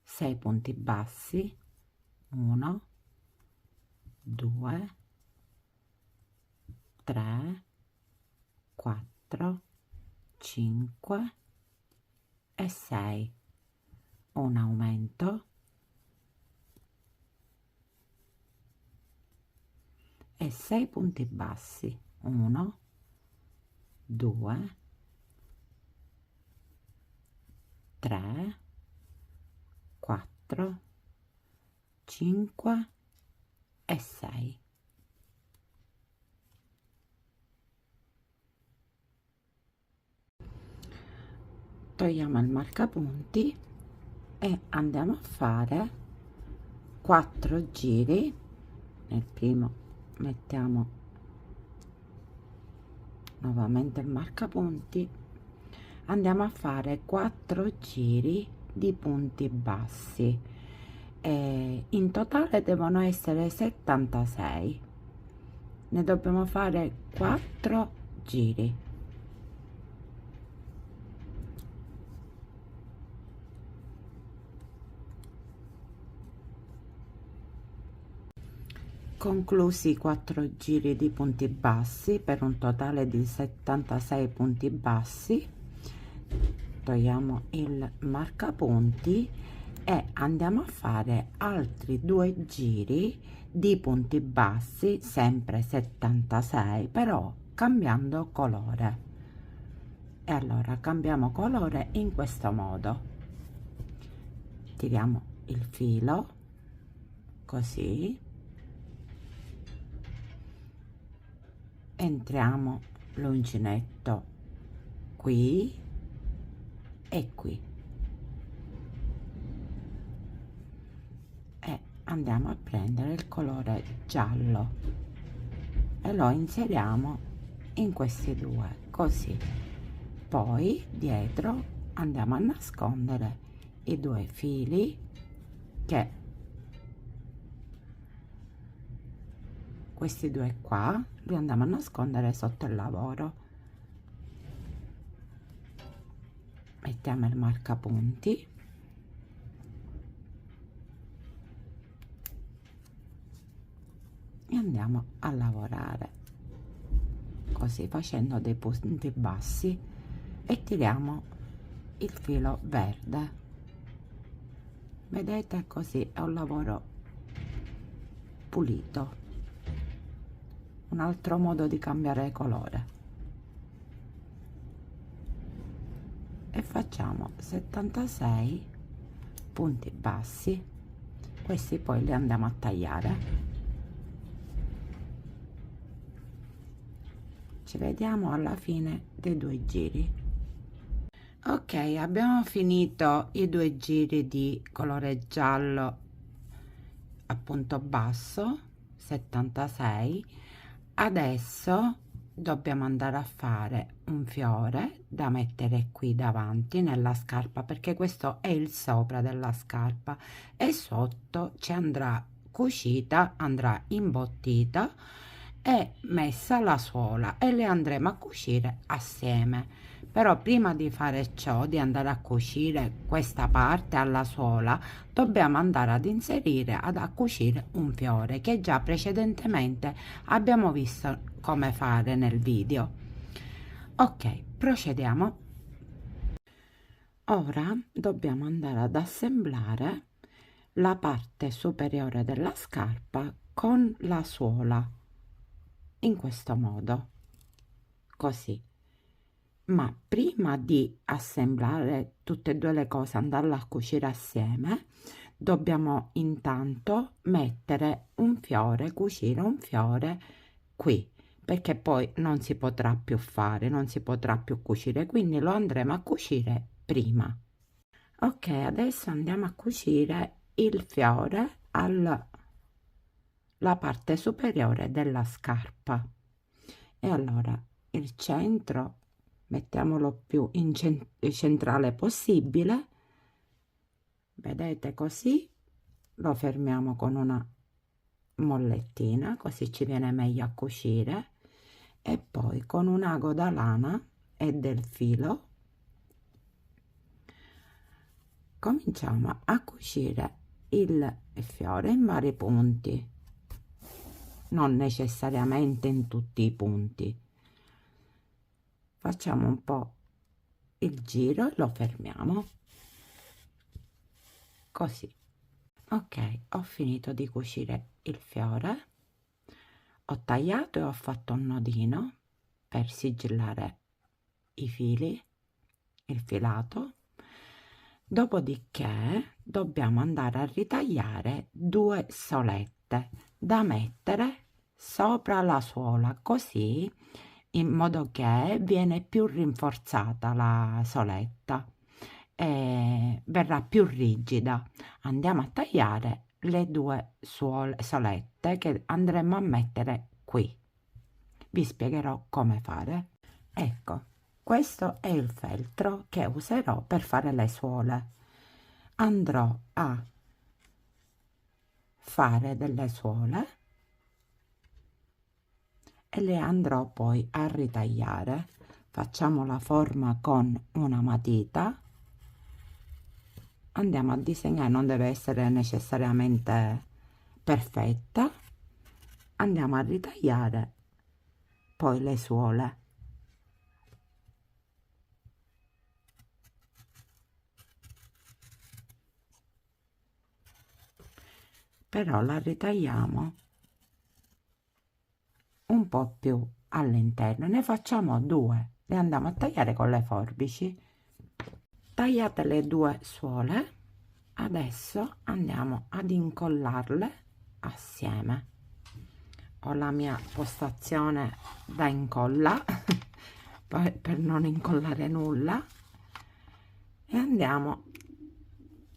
[SPEAKER 1] 6 punti bassi, 1, 2, 3, 4, 5 e 6, un aumento e 6 punti bassi, 1, 2, 3, 4, 5 e 6. Togliamo il marcapunti e andiamo a fare 4 giri. Nel primo mettiamo nuovamente il marcapunti, andiamo a fare 4 giri di punti bassi, e in totale devono essere 76. Ne dobbiamo fare 4 giri. Conclusi i 4 giri di punti bassi per un totale di 76 punti bassi, togliamo il marcapunti e andiamo a fare altri 2 giri di punti bassi, sempre 76, però cambiando colore. E allora cambiamo colore in questo modo: tiriamo il filo così, entriamo l'uncinetto qui e qui e andiamo a prendere il colore giallo, e lo inseriamo in questi due, così. Poi dietro andiamo a nascondere i due fili, che questi due qua li andiamo a nascondere sotto il lavoro. Mettiamo il marcapunti e andiamo a lavorare così, facendo dei punti bassi, e tiriamo il filo verde. Vedete, così è un lavoro pulito, un altro modo di cambiare colore. E facciamo 76 punti bassi. Questi poi li andiamo a tagliare. Ci vediamo alla fine dei due giri. Ok, abbiamo finito i due giri di colore giallo a punto basso, 76. Adesso dobbiamo andare a fare un fiore da mettere qui davanti nella scarpa, perché questo è il sopra della scarpa, e sotto ci andrà cucita, andrà imbottita e messa la suola, e le andremo a cucire assieme. Però prima di fare ciò, di andare a cucire questa parte alla suola, dobbiamo andare ad inserire, a cucire un fiore che già precedentemente abbiamo visto come fare nel video. Ok, procediamo. Ora dobbiamo andare ad assemblare la parte superiore della scarpa con la suola, in questo modo, così. Ma prima di assemblare tutte e due le cose, andarle a cucire assieme, dobbiamo intanto mettere un fiore, cucire un fiore qui, perché poi non si potrà più fare, non si potrà più cucire, quindi lo andremo a cucire prima. Ok, adesso andiamo a cucire il fiore alla parte superiore della scarpa. E allora il centro mettiamolo più centrale possibile, vedete, così lo fermiamo con una mollettina, così ci viene meglio a cucire, e poi con un ago da lana e del filo cominciamo a cucire il fiore in vari punti, non necessariamente in tutti i punti. Facciamo un po' il giro e lo fermiamo, così. Ok, ho finito di cucire il fiore, ho tagliato e ho fatto un nodino per sigillare i fili, il filato. Dopodiché dobbiamo andare a ritagliare due solette da mettere sopra la suola, così, in modo che viene più rinforzata la soletta e verrà più rigida. Andiamo a tagliare le due solette che andremo a mettere qui. Vi spiegherò come fare. Ecco, questo è il feltro che userò per fare le suole. Andrò a fare delle suole e le andrò poi a ritagliare. Facciamo la forma con una matita, andiamo a disegnare, non deve essere necessariamente perfetta, andiamo a ritagliare poi le suole. Però la ritagliamo un po' più all'interno, ne facciamo due, le andiamo a tagliare con le forbici. Tagliate le due suole, adesso andiamo ad incollarle assieme. Ho la mia postazione da incolla per non incollare nulla, e andiamo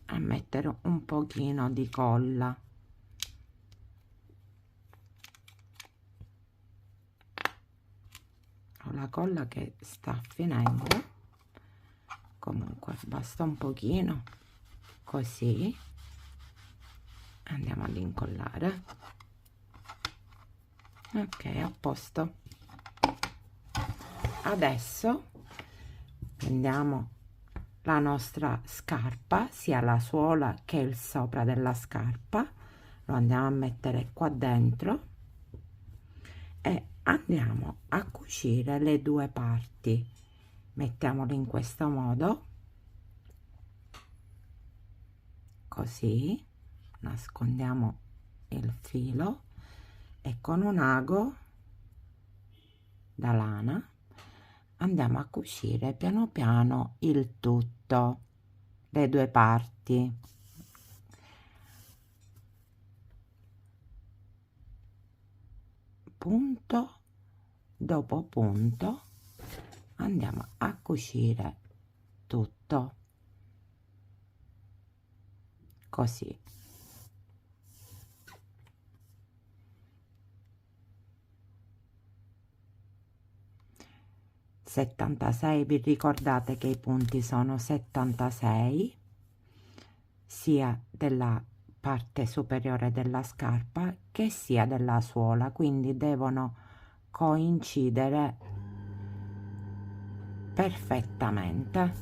[SPEAKER 1] a mettere un pochino di colla. la colla che sta finendo, comunque basta un pochino, così andiamo ad incollare. Ok, a posto. Adesso prendiamo la nostra scarpa, sia la suola che il sopra della scarpa, lo andiamo a mettere qua dentro e andiamo a cucire le due parti. Mettiamolo in questo modo, così nascondiamo il filo e con un ago da lana andiamo a cucire piano piano il tutto, le due parti. Punto dopo punto andiamo a cucire tutto, così. Vi ricordate che i punti sono 76 sia della parte superiore della scarpa che sia della suola, quindi devono coincidere perfettamente,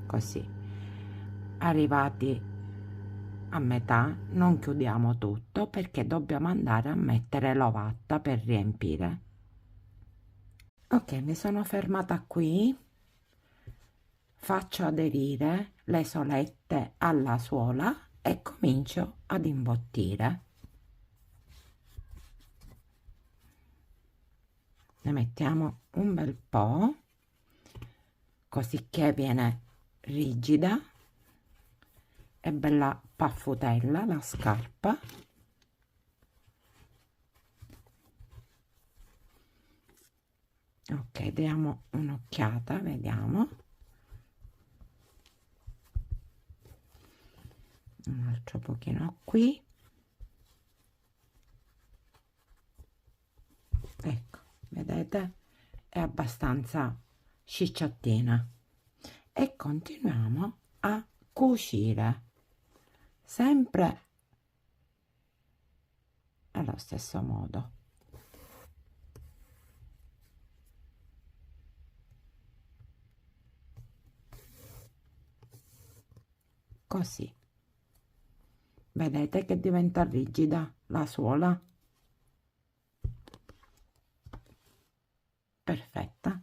[SPEAKER 1] così. Arrivati a metà non chiudiamo tutto perché dobbiamo andare a mettere l'ovatta per riempire. Ok, mi sono fermata qui, faccio aderire le solette alla suola e comincio ad imbottire. Ne mettiamo un bel po', così che viene rigida e bella paffutella la scarpa. Ok, diamo un'occhiata, vediamo. Un altro pochino qui. Ecco, vedete? È abbastanza cicciottina. E continuiamo a cucire sempre allo stesso modo. Così. Vedete che diventa rigida la suola? Perfetta.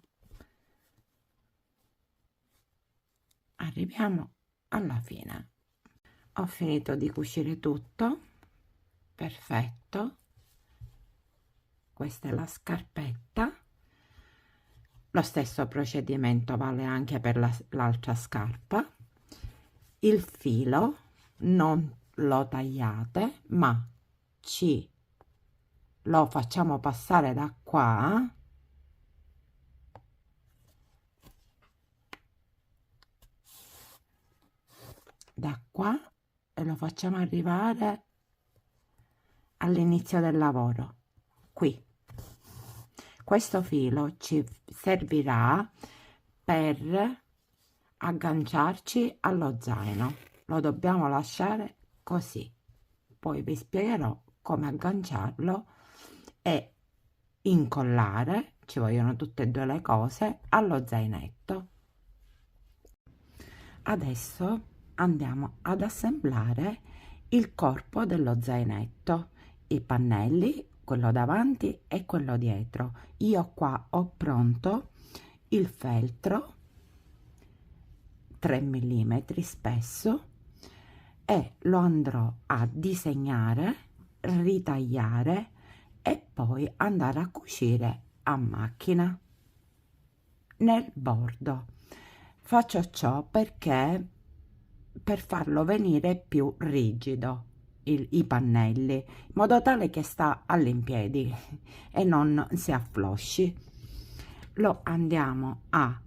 [SPEAKER 1] Arriviamo alla fine. Ho finito di cucire tutto. Perfetto. Questa è la scarpetta. Lo stesso procedimento vale anche per l'altra scarpa. Il filo non lo tagliate, ma lo facciamo passare da qua e lo facciamo arrivare all'inizio del lavoro, qui. Questo filo ci servirà per agganciarci allo zaino, lo dobbiamo lasciare così, poi vi spiegherò come agganciarlo e incollare, ci vogliono tutte e due le cose, allo zainetto. Adesso andiamo ad assemblare il corpo dello zainetto, i pannelli, quello davanti e quello dietro. Io qua ho pronto il feltro 3 mm spesso e lo andrò a disegnare, ritagliare e poi andare a cucire a macchina nel bordo. Faccio ciò perché per farlo venire più rigido i pannelli, in modo tale che sta all'impiedi e non si afflosci. Lo andiamo a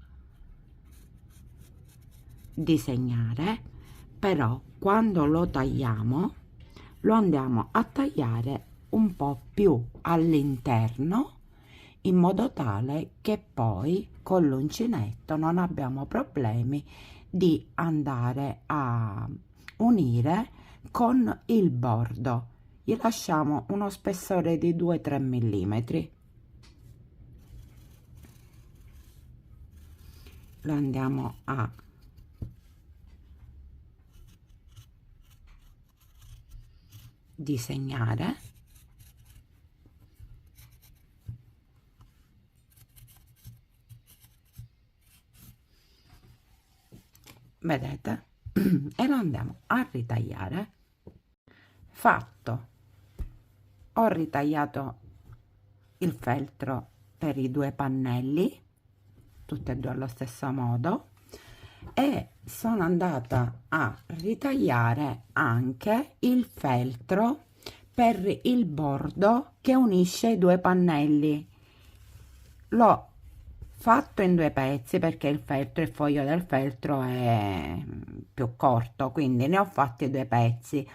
[SPEAKER 1] disegnare, però quando lo tagliamo lo andiamo a tagliare un po' più all'interno, in modo tale che poi con l'uncinetto non abbiamo problemi di andare a unire con il bordo. Gli lasciamo uno spessore di 2-3 mm. Lo andiamo a disegnare. Vedete? E lo andiamo a ritagliare. Fatto, ho ritagliato il feltro per i due pannelli, tutte e due allo stesso modo, e sono andata a ritagliare anche il feltro per il bordo che unisce i due pannelli. L'ho fatto in due pezzi perché il foglio del feltro è più corto, quindi ne ho fatti due pezzi.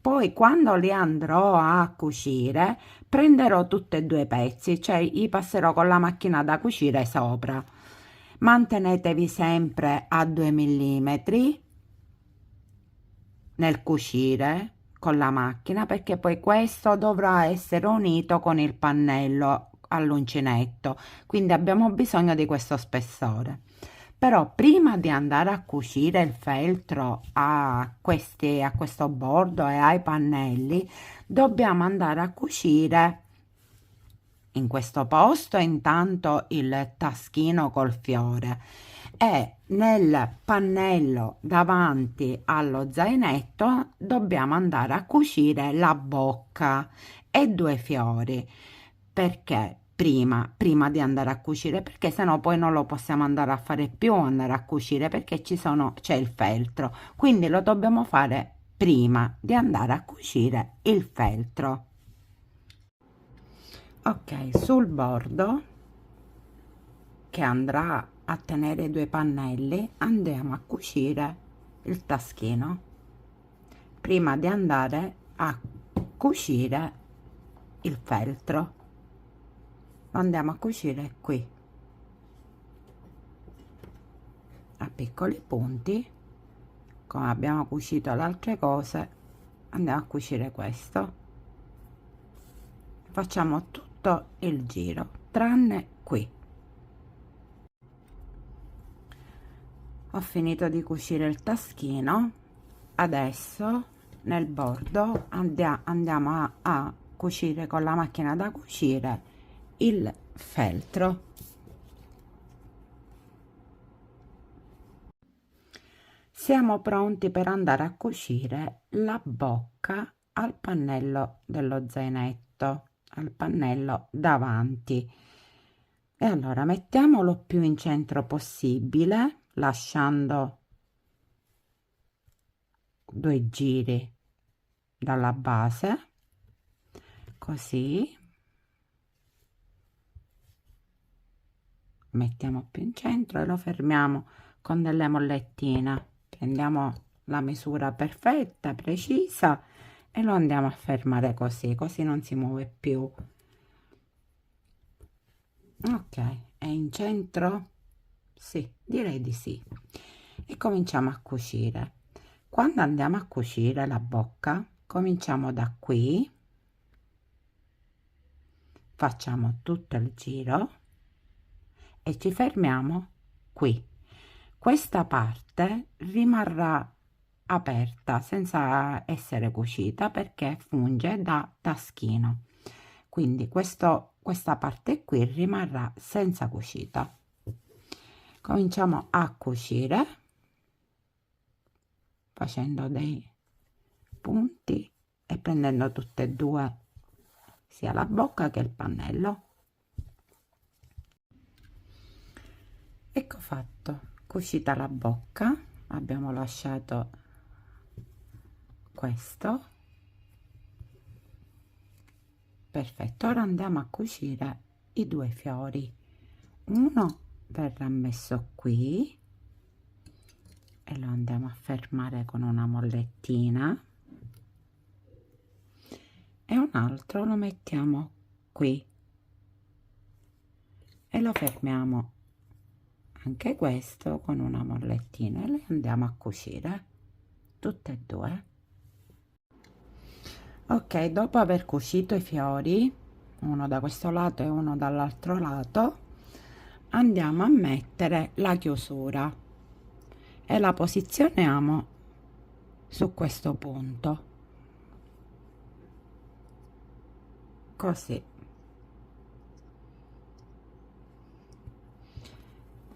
[SPEAKER 1] Poi quando li andrò a cucire prenderò tutti e due i pezzi, cioè li passerò con la macchina da cucire sopra. Mantenetevi sempre a 2 mm nel cucire con la macchina, perché poi questo dovrà essere unito con il pannello all'uncinetto, quindi abbiamo bisogno di questo spessore. Però prima di andare a cucire il feltro a questo bordo e ai pannelli, dobbiamo andare a cucire in questo posto intanto il taschino col fiore, e nel pannello davanti allo zainetto dobbiamo andare a cucire la bocca e due fiori. Perché prima di andare a cucire? Perché sennò poi non lo possiamo andare a fare più, andare a cucire, perché c'è il feltro, quindi lo dobbiamo fare prima di andare a cucire il feltro. Ok, sul bordo che andrà a tenere i due pannelli andiamo a cucire il taschino prima di andare a cucire il feltro. Lo andiamo a cucire qui a piccoli punti, come abbiamo cucito le altre cose. Andiamo a cucire questo, facciamo tutto il giro tranne qui. Ho finito di cucire il taschino, adesso nel bordo andiamo a cucire con la macchina da cucire il feltro. Siamo pronti per andare a cucire la bocca al pannello dello zainetto, al pannello davanti. E allora mettiamolo più in centro possibile, lasciando 2 giri dalla base, così. Mettiamo più in centro e lo fermiamo con delle mollettine. Prendiamo la misura perfetta, precisa, e lo andiamo a fermare così, così non si muove più. Ok, è in centro? Sì, direi di sì. E cominciamo a cucire. Quando andiamo a cucire la bocca, cominciamo da qui, facciamo tutto il giro e ci fermiamo qui. Questa parte rimarrà aperta senza essere cucita perché funge da taschino, quindi questa parte qui rimarrà senza cucita. Cominciamo a cucire facendo dei punti e prendendo tutte e due, sia la bocca che il pannello. Ecco fatto, cucita la bocca, abbiamo lasciato questo. Perfetto, ora andiamo a cucire i due fiori. Uno verrà messo qui e lo andiamo a fermare con una mollettina, e un altro lo mettiamo qui e lo fermiamo anche questo con una mollettina e le andiamo a cucire tutte e due. Ok, dopo aver cucito i fiori, uno da questo lato e uno dall'altro lato, andiamo a mettere la chiusura e la posizioniamo su questo punto, così.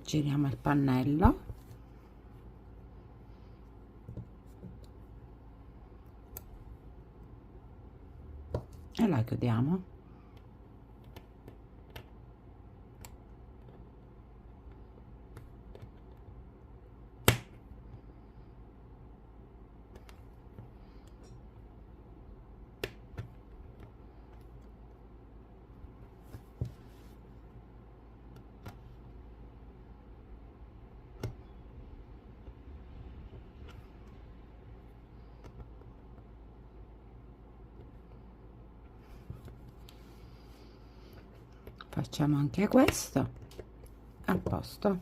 [SPEAKER 1] Giriamo il pannello e la chiudiamo. Facciamo anche questo a posto.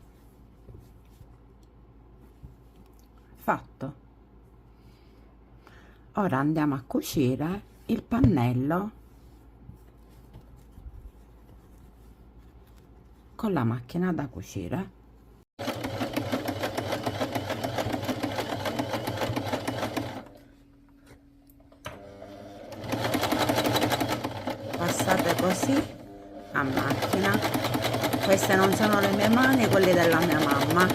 [SPEAKER 1] Fatto. Ora andiamo a cucire il pannello con la macchina da cucire. Passate così a macchina. Queste non sono le mie mani, quelle della mia mamma.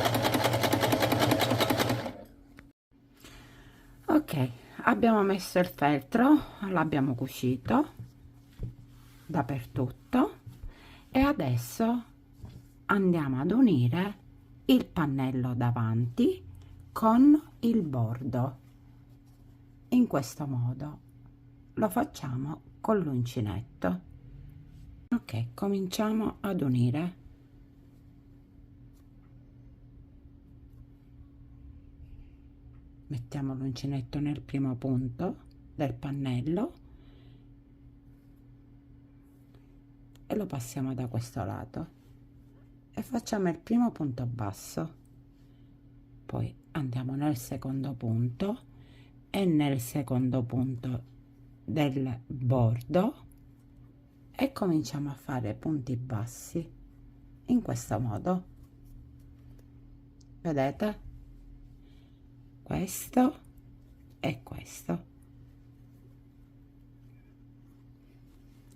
[SPEAKER 1] Ok, abbiamo messo il feltro, l'abbiamo cucito dappertutto e adesso andiamo ad unire il pannello davanti con il bordo in questo modo. Lo facciamo con l'uncinetto. Ok, cominciamo ad unire. Mettiamo l'uncinetto nel primo punto del pannello e lo passiamo da questo lato e facciamo il primo punto basso, poi andiamo nel secondo punto e nel secondo punto del bordo e cominciamo a fare punti bassi in questo modo. Vedete? Questo e questo.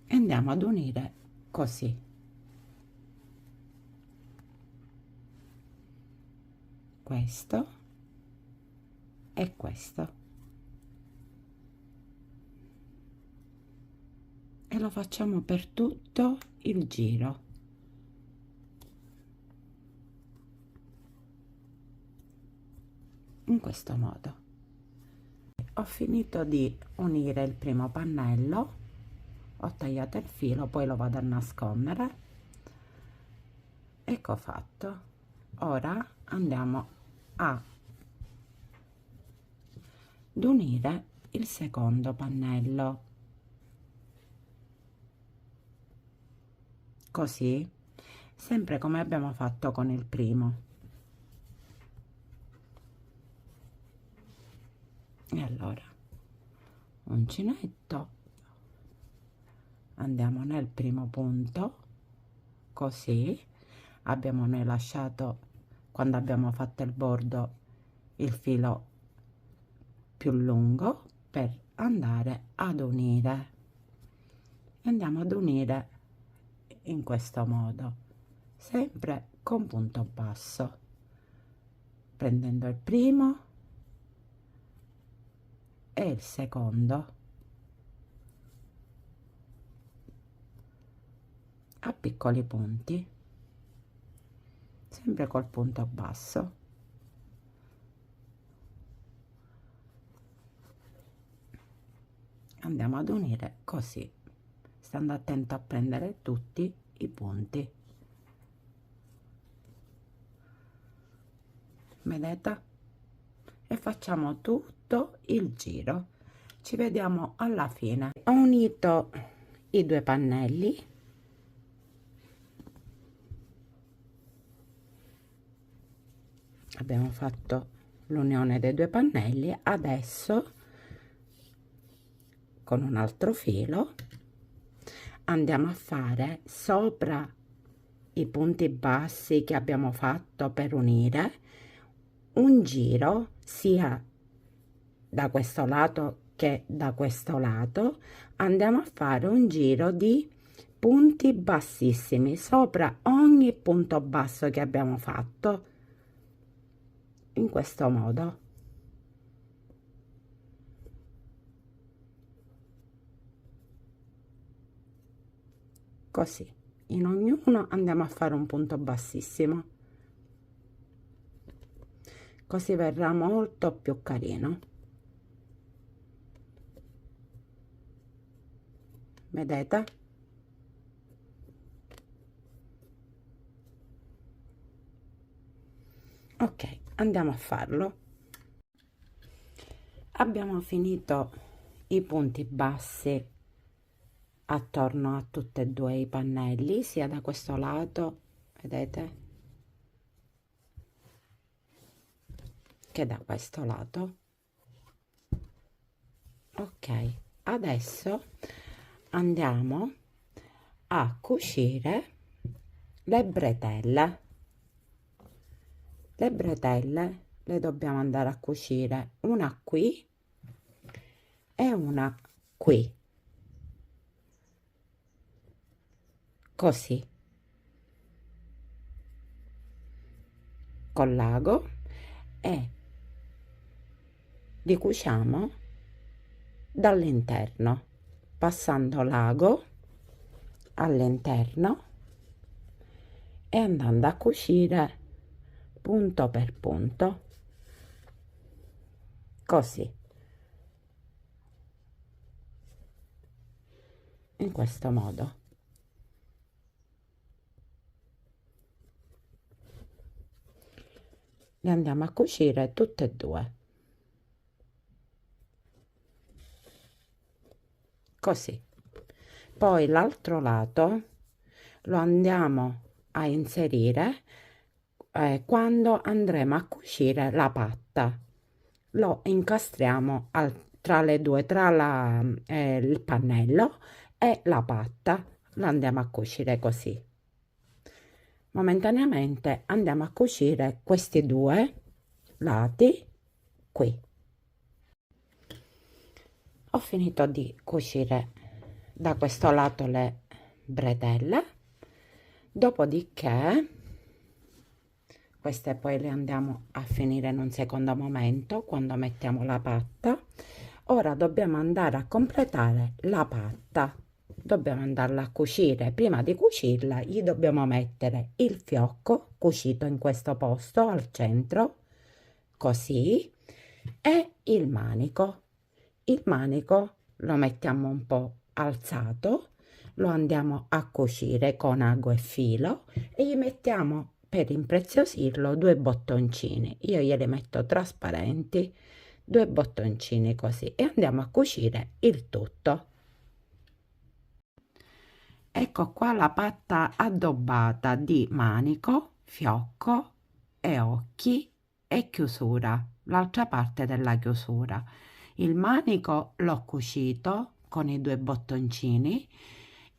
[SPEAKER 1] E andiamo ad unire così. Questo e questo. E lo facciamo per tutto il giro. In questo modo. Ho finito di unire il primo pannello, ho tagliato il filo, poi lo vado a nascondere. Ecco fatto. Ora andiamo ad unire il secondo pannello, così, sempre come abbiamo fatto con il primo. E allora uncinetto, andiamo nel primo punto, così abbiamo noi lasciato, quando abbiamo fatto il bordo, il filo più lungo per andare ad unire. Andiamo ad unire in questo modo, sempre con punto basso, prendendo il primo e il secondo a piccoli punti, sempre col punto basso. Andiamo ad unire così, stando attento a prendere tutti i punti. Vedete? E facciamo tutto il giro. Ci vediamo alla fine. Ho unito i due pannelli, abbiamo fatto l'unione dei due pannelli. Adesso con un altro filo andiamo a fare sopra i punti bassi che abbiamo fatto per unire un giro sia da questo lato che da questo lato. Andiamo a fare un giro di punti bassissimi sopra ogni punto basso che abbiamo fatto, in questo modo. Così in ognuno andiamo a fare un punto bassissimo, così verrà molto più carino. Vedete? Ok, andiamo a farlo. Abbiamo finito i punti bassi attorno a tutti e due i pannelli, sia da questo lato, vedete, che da questo lato. Ok, adesso andiamo a cucire le bretelle. Le bretelle le dobbiamo andare a cucire una qui e una qui, così, col l'ago, e li cuciamo dall'interno, passando l'ago all'interno e andando a cucire punto per punto, così, in questo modo. Le andiamo a cucire tutte e due, così. Poi l'altro lato lo andiamo a inserire quando andremo a cucire la patta. Lo incastriamo tra le due, tra il pannello e la patta, lo andiamo a cucire così. Momentaneamente andiamo a cucire questi due lati qui. Ho finito di cucire da questo lato le bretelle, dopodiché queste poi le andiamo a finire in un secondo momento quando mettiamo la patta. Ora dobbiamo andare a completare la patta, dobbiamo andarla a cucire. Prima di cucirla gli dobbiamo mettere il fiocco cucito in questo posto al centro, così, e il manico. Il manico lo mettiamo un po' alzato, lo andiamo a cucire con ago e filo e gli mettiamo, per impreziosirlo, due bottoncini. Io glieli metto trasparenti, due bottoncini così, e andiamo a cucire il tutto. Ecco qua la patta addobbata di manico, fiocco e occhi e chiusura, l'altra parte della chiusura. Il manico l'ho cucito con i due bottoncini,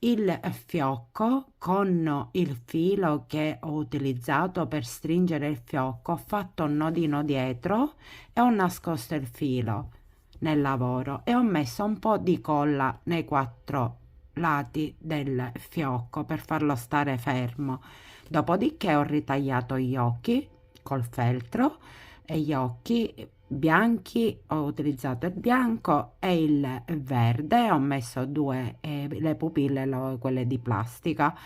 [SPEAKER 1] il fiocco con il filo che ho utilizzato per stringere il fiocco, ho fatto un nodino dietro e ho nascosto il filo nel lavoro e ho messo un po' di colla nei quattro lati del fiocco per farlo stare fermo. Dopodiché ho ritagliato gli occhi col feltro e gli occhi bianchi, ho utilizzato il bianco e il verde, ho messo due le pupille, quelle di plastica,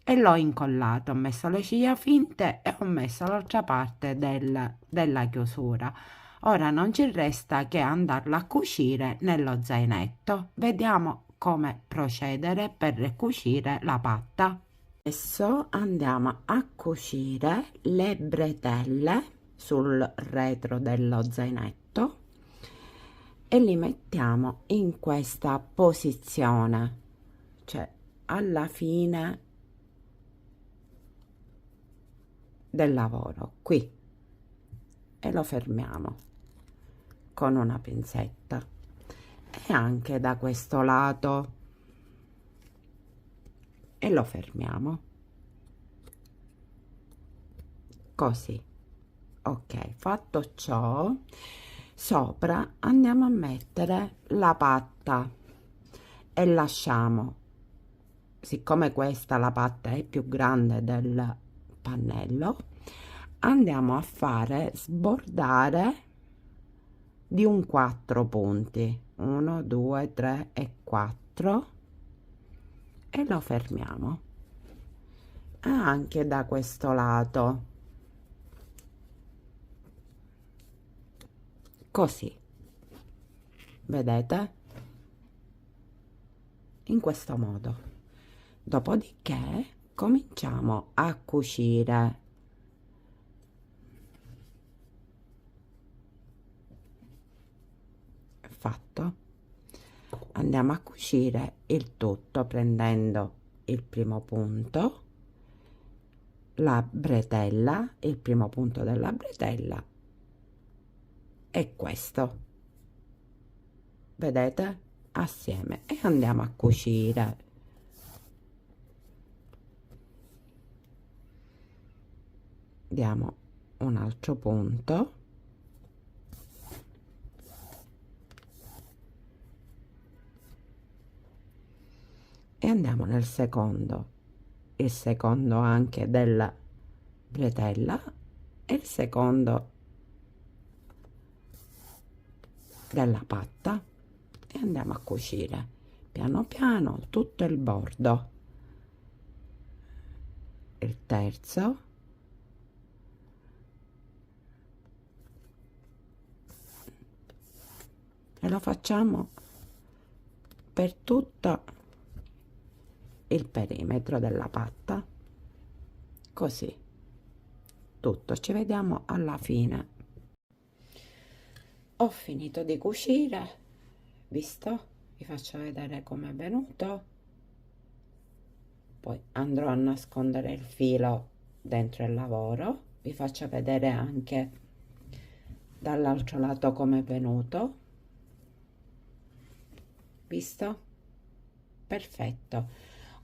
[SPEAKER 1] e l'ho incollato, ho messo le ciglia finte e ho messo l'altra parte della chiusura. Ora non ci resta che andarla a cucire nello zainetto. Vediamo come procedere per cucire la patta. Adesso andiamo a cucire le bretelle sul retro dello zainetto e li mettiamo in questa posizione, cioè alla fine del lavoro, qui, e lo fermiamo con una pinzetta, e anche da questo lato, e lo fermiamo così. Ok, fatto ciò, sopra andiamo a mettere la patta e lasciamo, siccome questa la patta è più grande del pannello, andiamo a fare sbordare di un 4 punti, 1 2 3 e 4, e lo fermiamo anche da questo lato, così, vedete, in questo modo. Dopodiché cominciamo a cucire. Fatto, andiamo a cucire il tutto prendendo il primo punto, la bretella, il primo punto della bretella, e questo, vedete, assieme, e andiamo a cucire. Diamo un altro punto e andiamo nel secondo, il secondo anche della bretella e il secondo della patta, e andiamo a cucire piano piano tutto il bordo. Il terzo, e lo facciamo per tutto il perimetro della patta, così tutto. Ci vediamo alla fine. Ho finito di cucire, visto? Vi faccio vedere com'è venuto. Poi andrò a nascondere il filo dentro il lavoro, vi faccio vedere anche dall'altro lato com'è venuto, visto? Perfetto.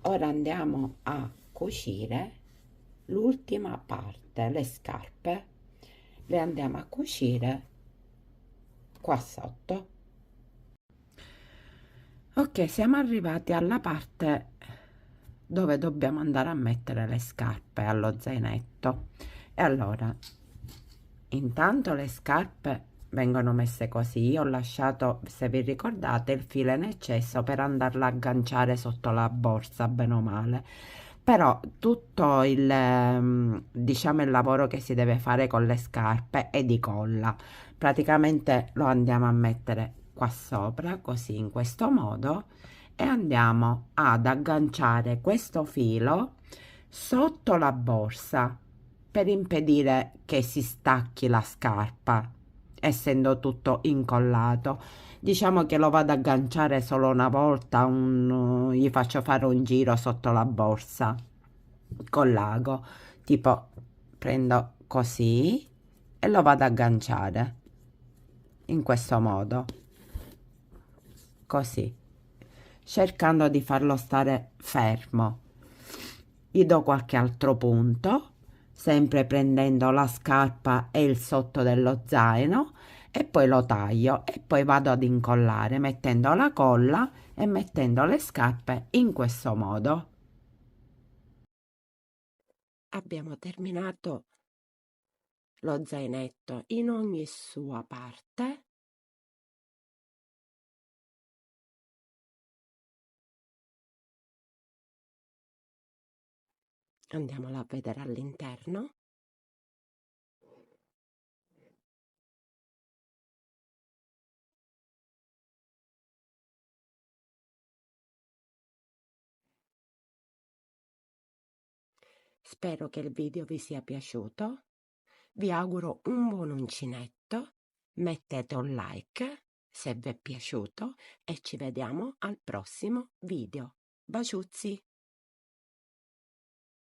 [SPEAKER 1] Ora andiamo a cucire l'ultima parte, le scarpe, le andiamo a cucire qua sotto. Ok, siamo arrivati alla parte dove dobbiamo andare a mettere le scarpe, allo zainetto. E allora, intanto le scarpe vengono messe così. Io ho lasciato, se vi ricordate, il filo in eccesso per andarla a agganciare sotto la borsa, bene o male. Però tutto il, diciamo, il lavoro che si deve fare con le scarpe è di colla. Praticamente lo andiamo a mettere qua sopra, così, in questo modo, e andiamo ad agganciare questo filo sotto la borsa per impedire che si stacchi la scarpa, essendo tutto incollato. Diciamo che lo vado ad agganciare solo una volta, gli faccio fare un giro sotto la borsa con l'ago, tipo prendo così e lo vado ad agganciare in questo modo, così, cercando di farlo stare fermo. Gli do qualche altro punto, sempre prendendo la scarpa e il sotto dello zaino, e poi lo taglio e poi vado ad incollare mettendo la colla e mettendo le scarpe in questo modo. Abbiamo terminato lo zainetto in ogni sua parte. Andiamolo a vedere all'interno. Spero che il video vi sia piaciuto. Vi auguro un buon uncinetto. Mettete un like, se vi è piaciuto e ci vediamo al prossimo video. Baciuzzi!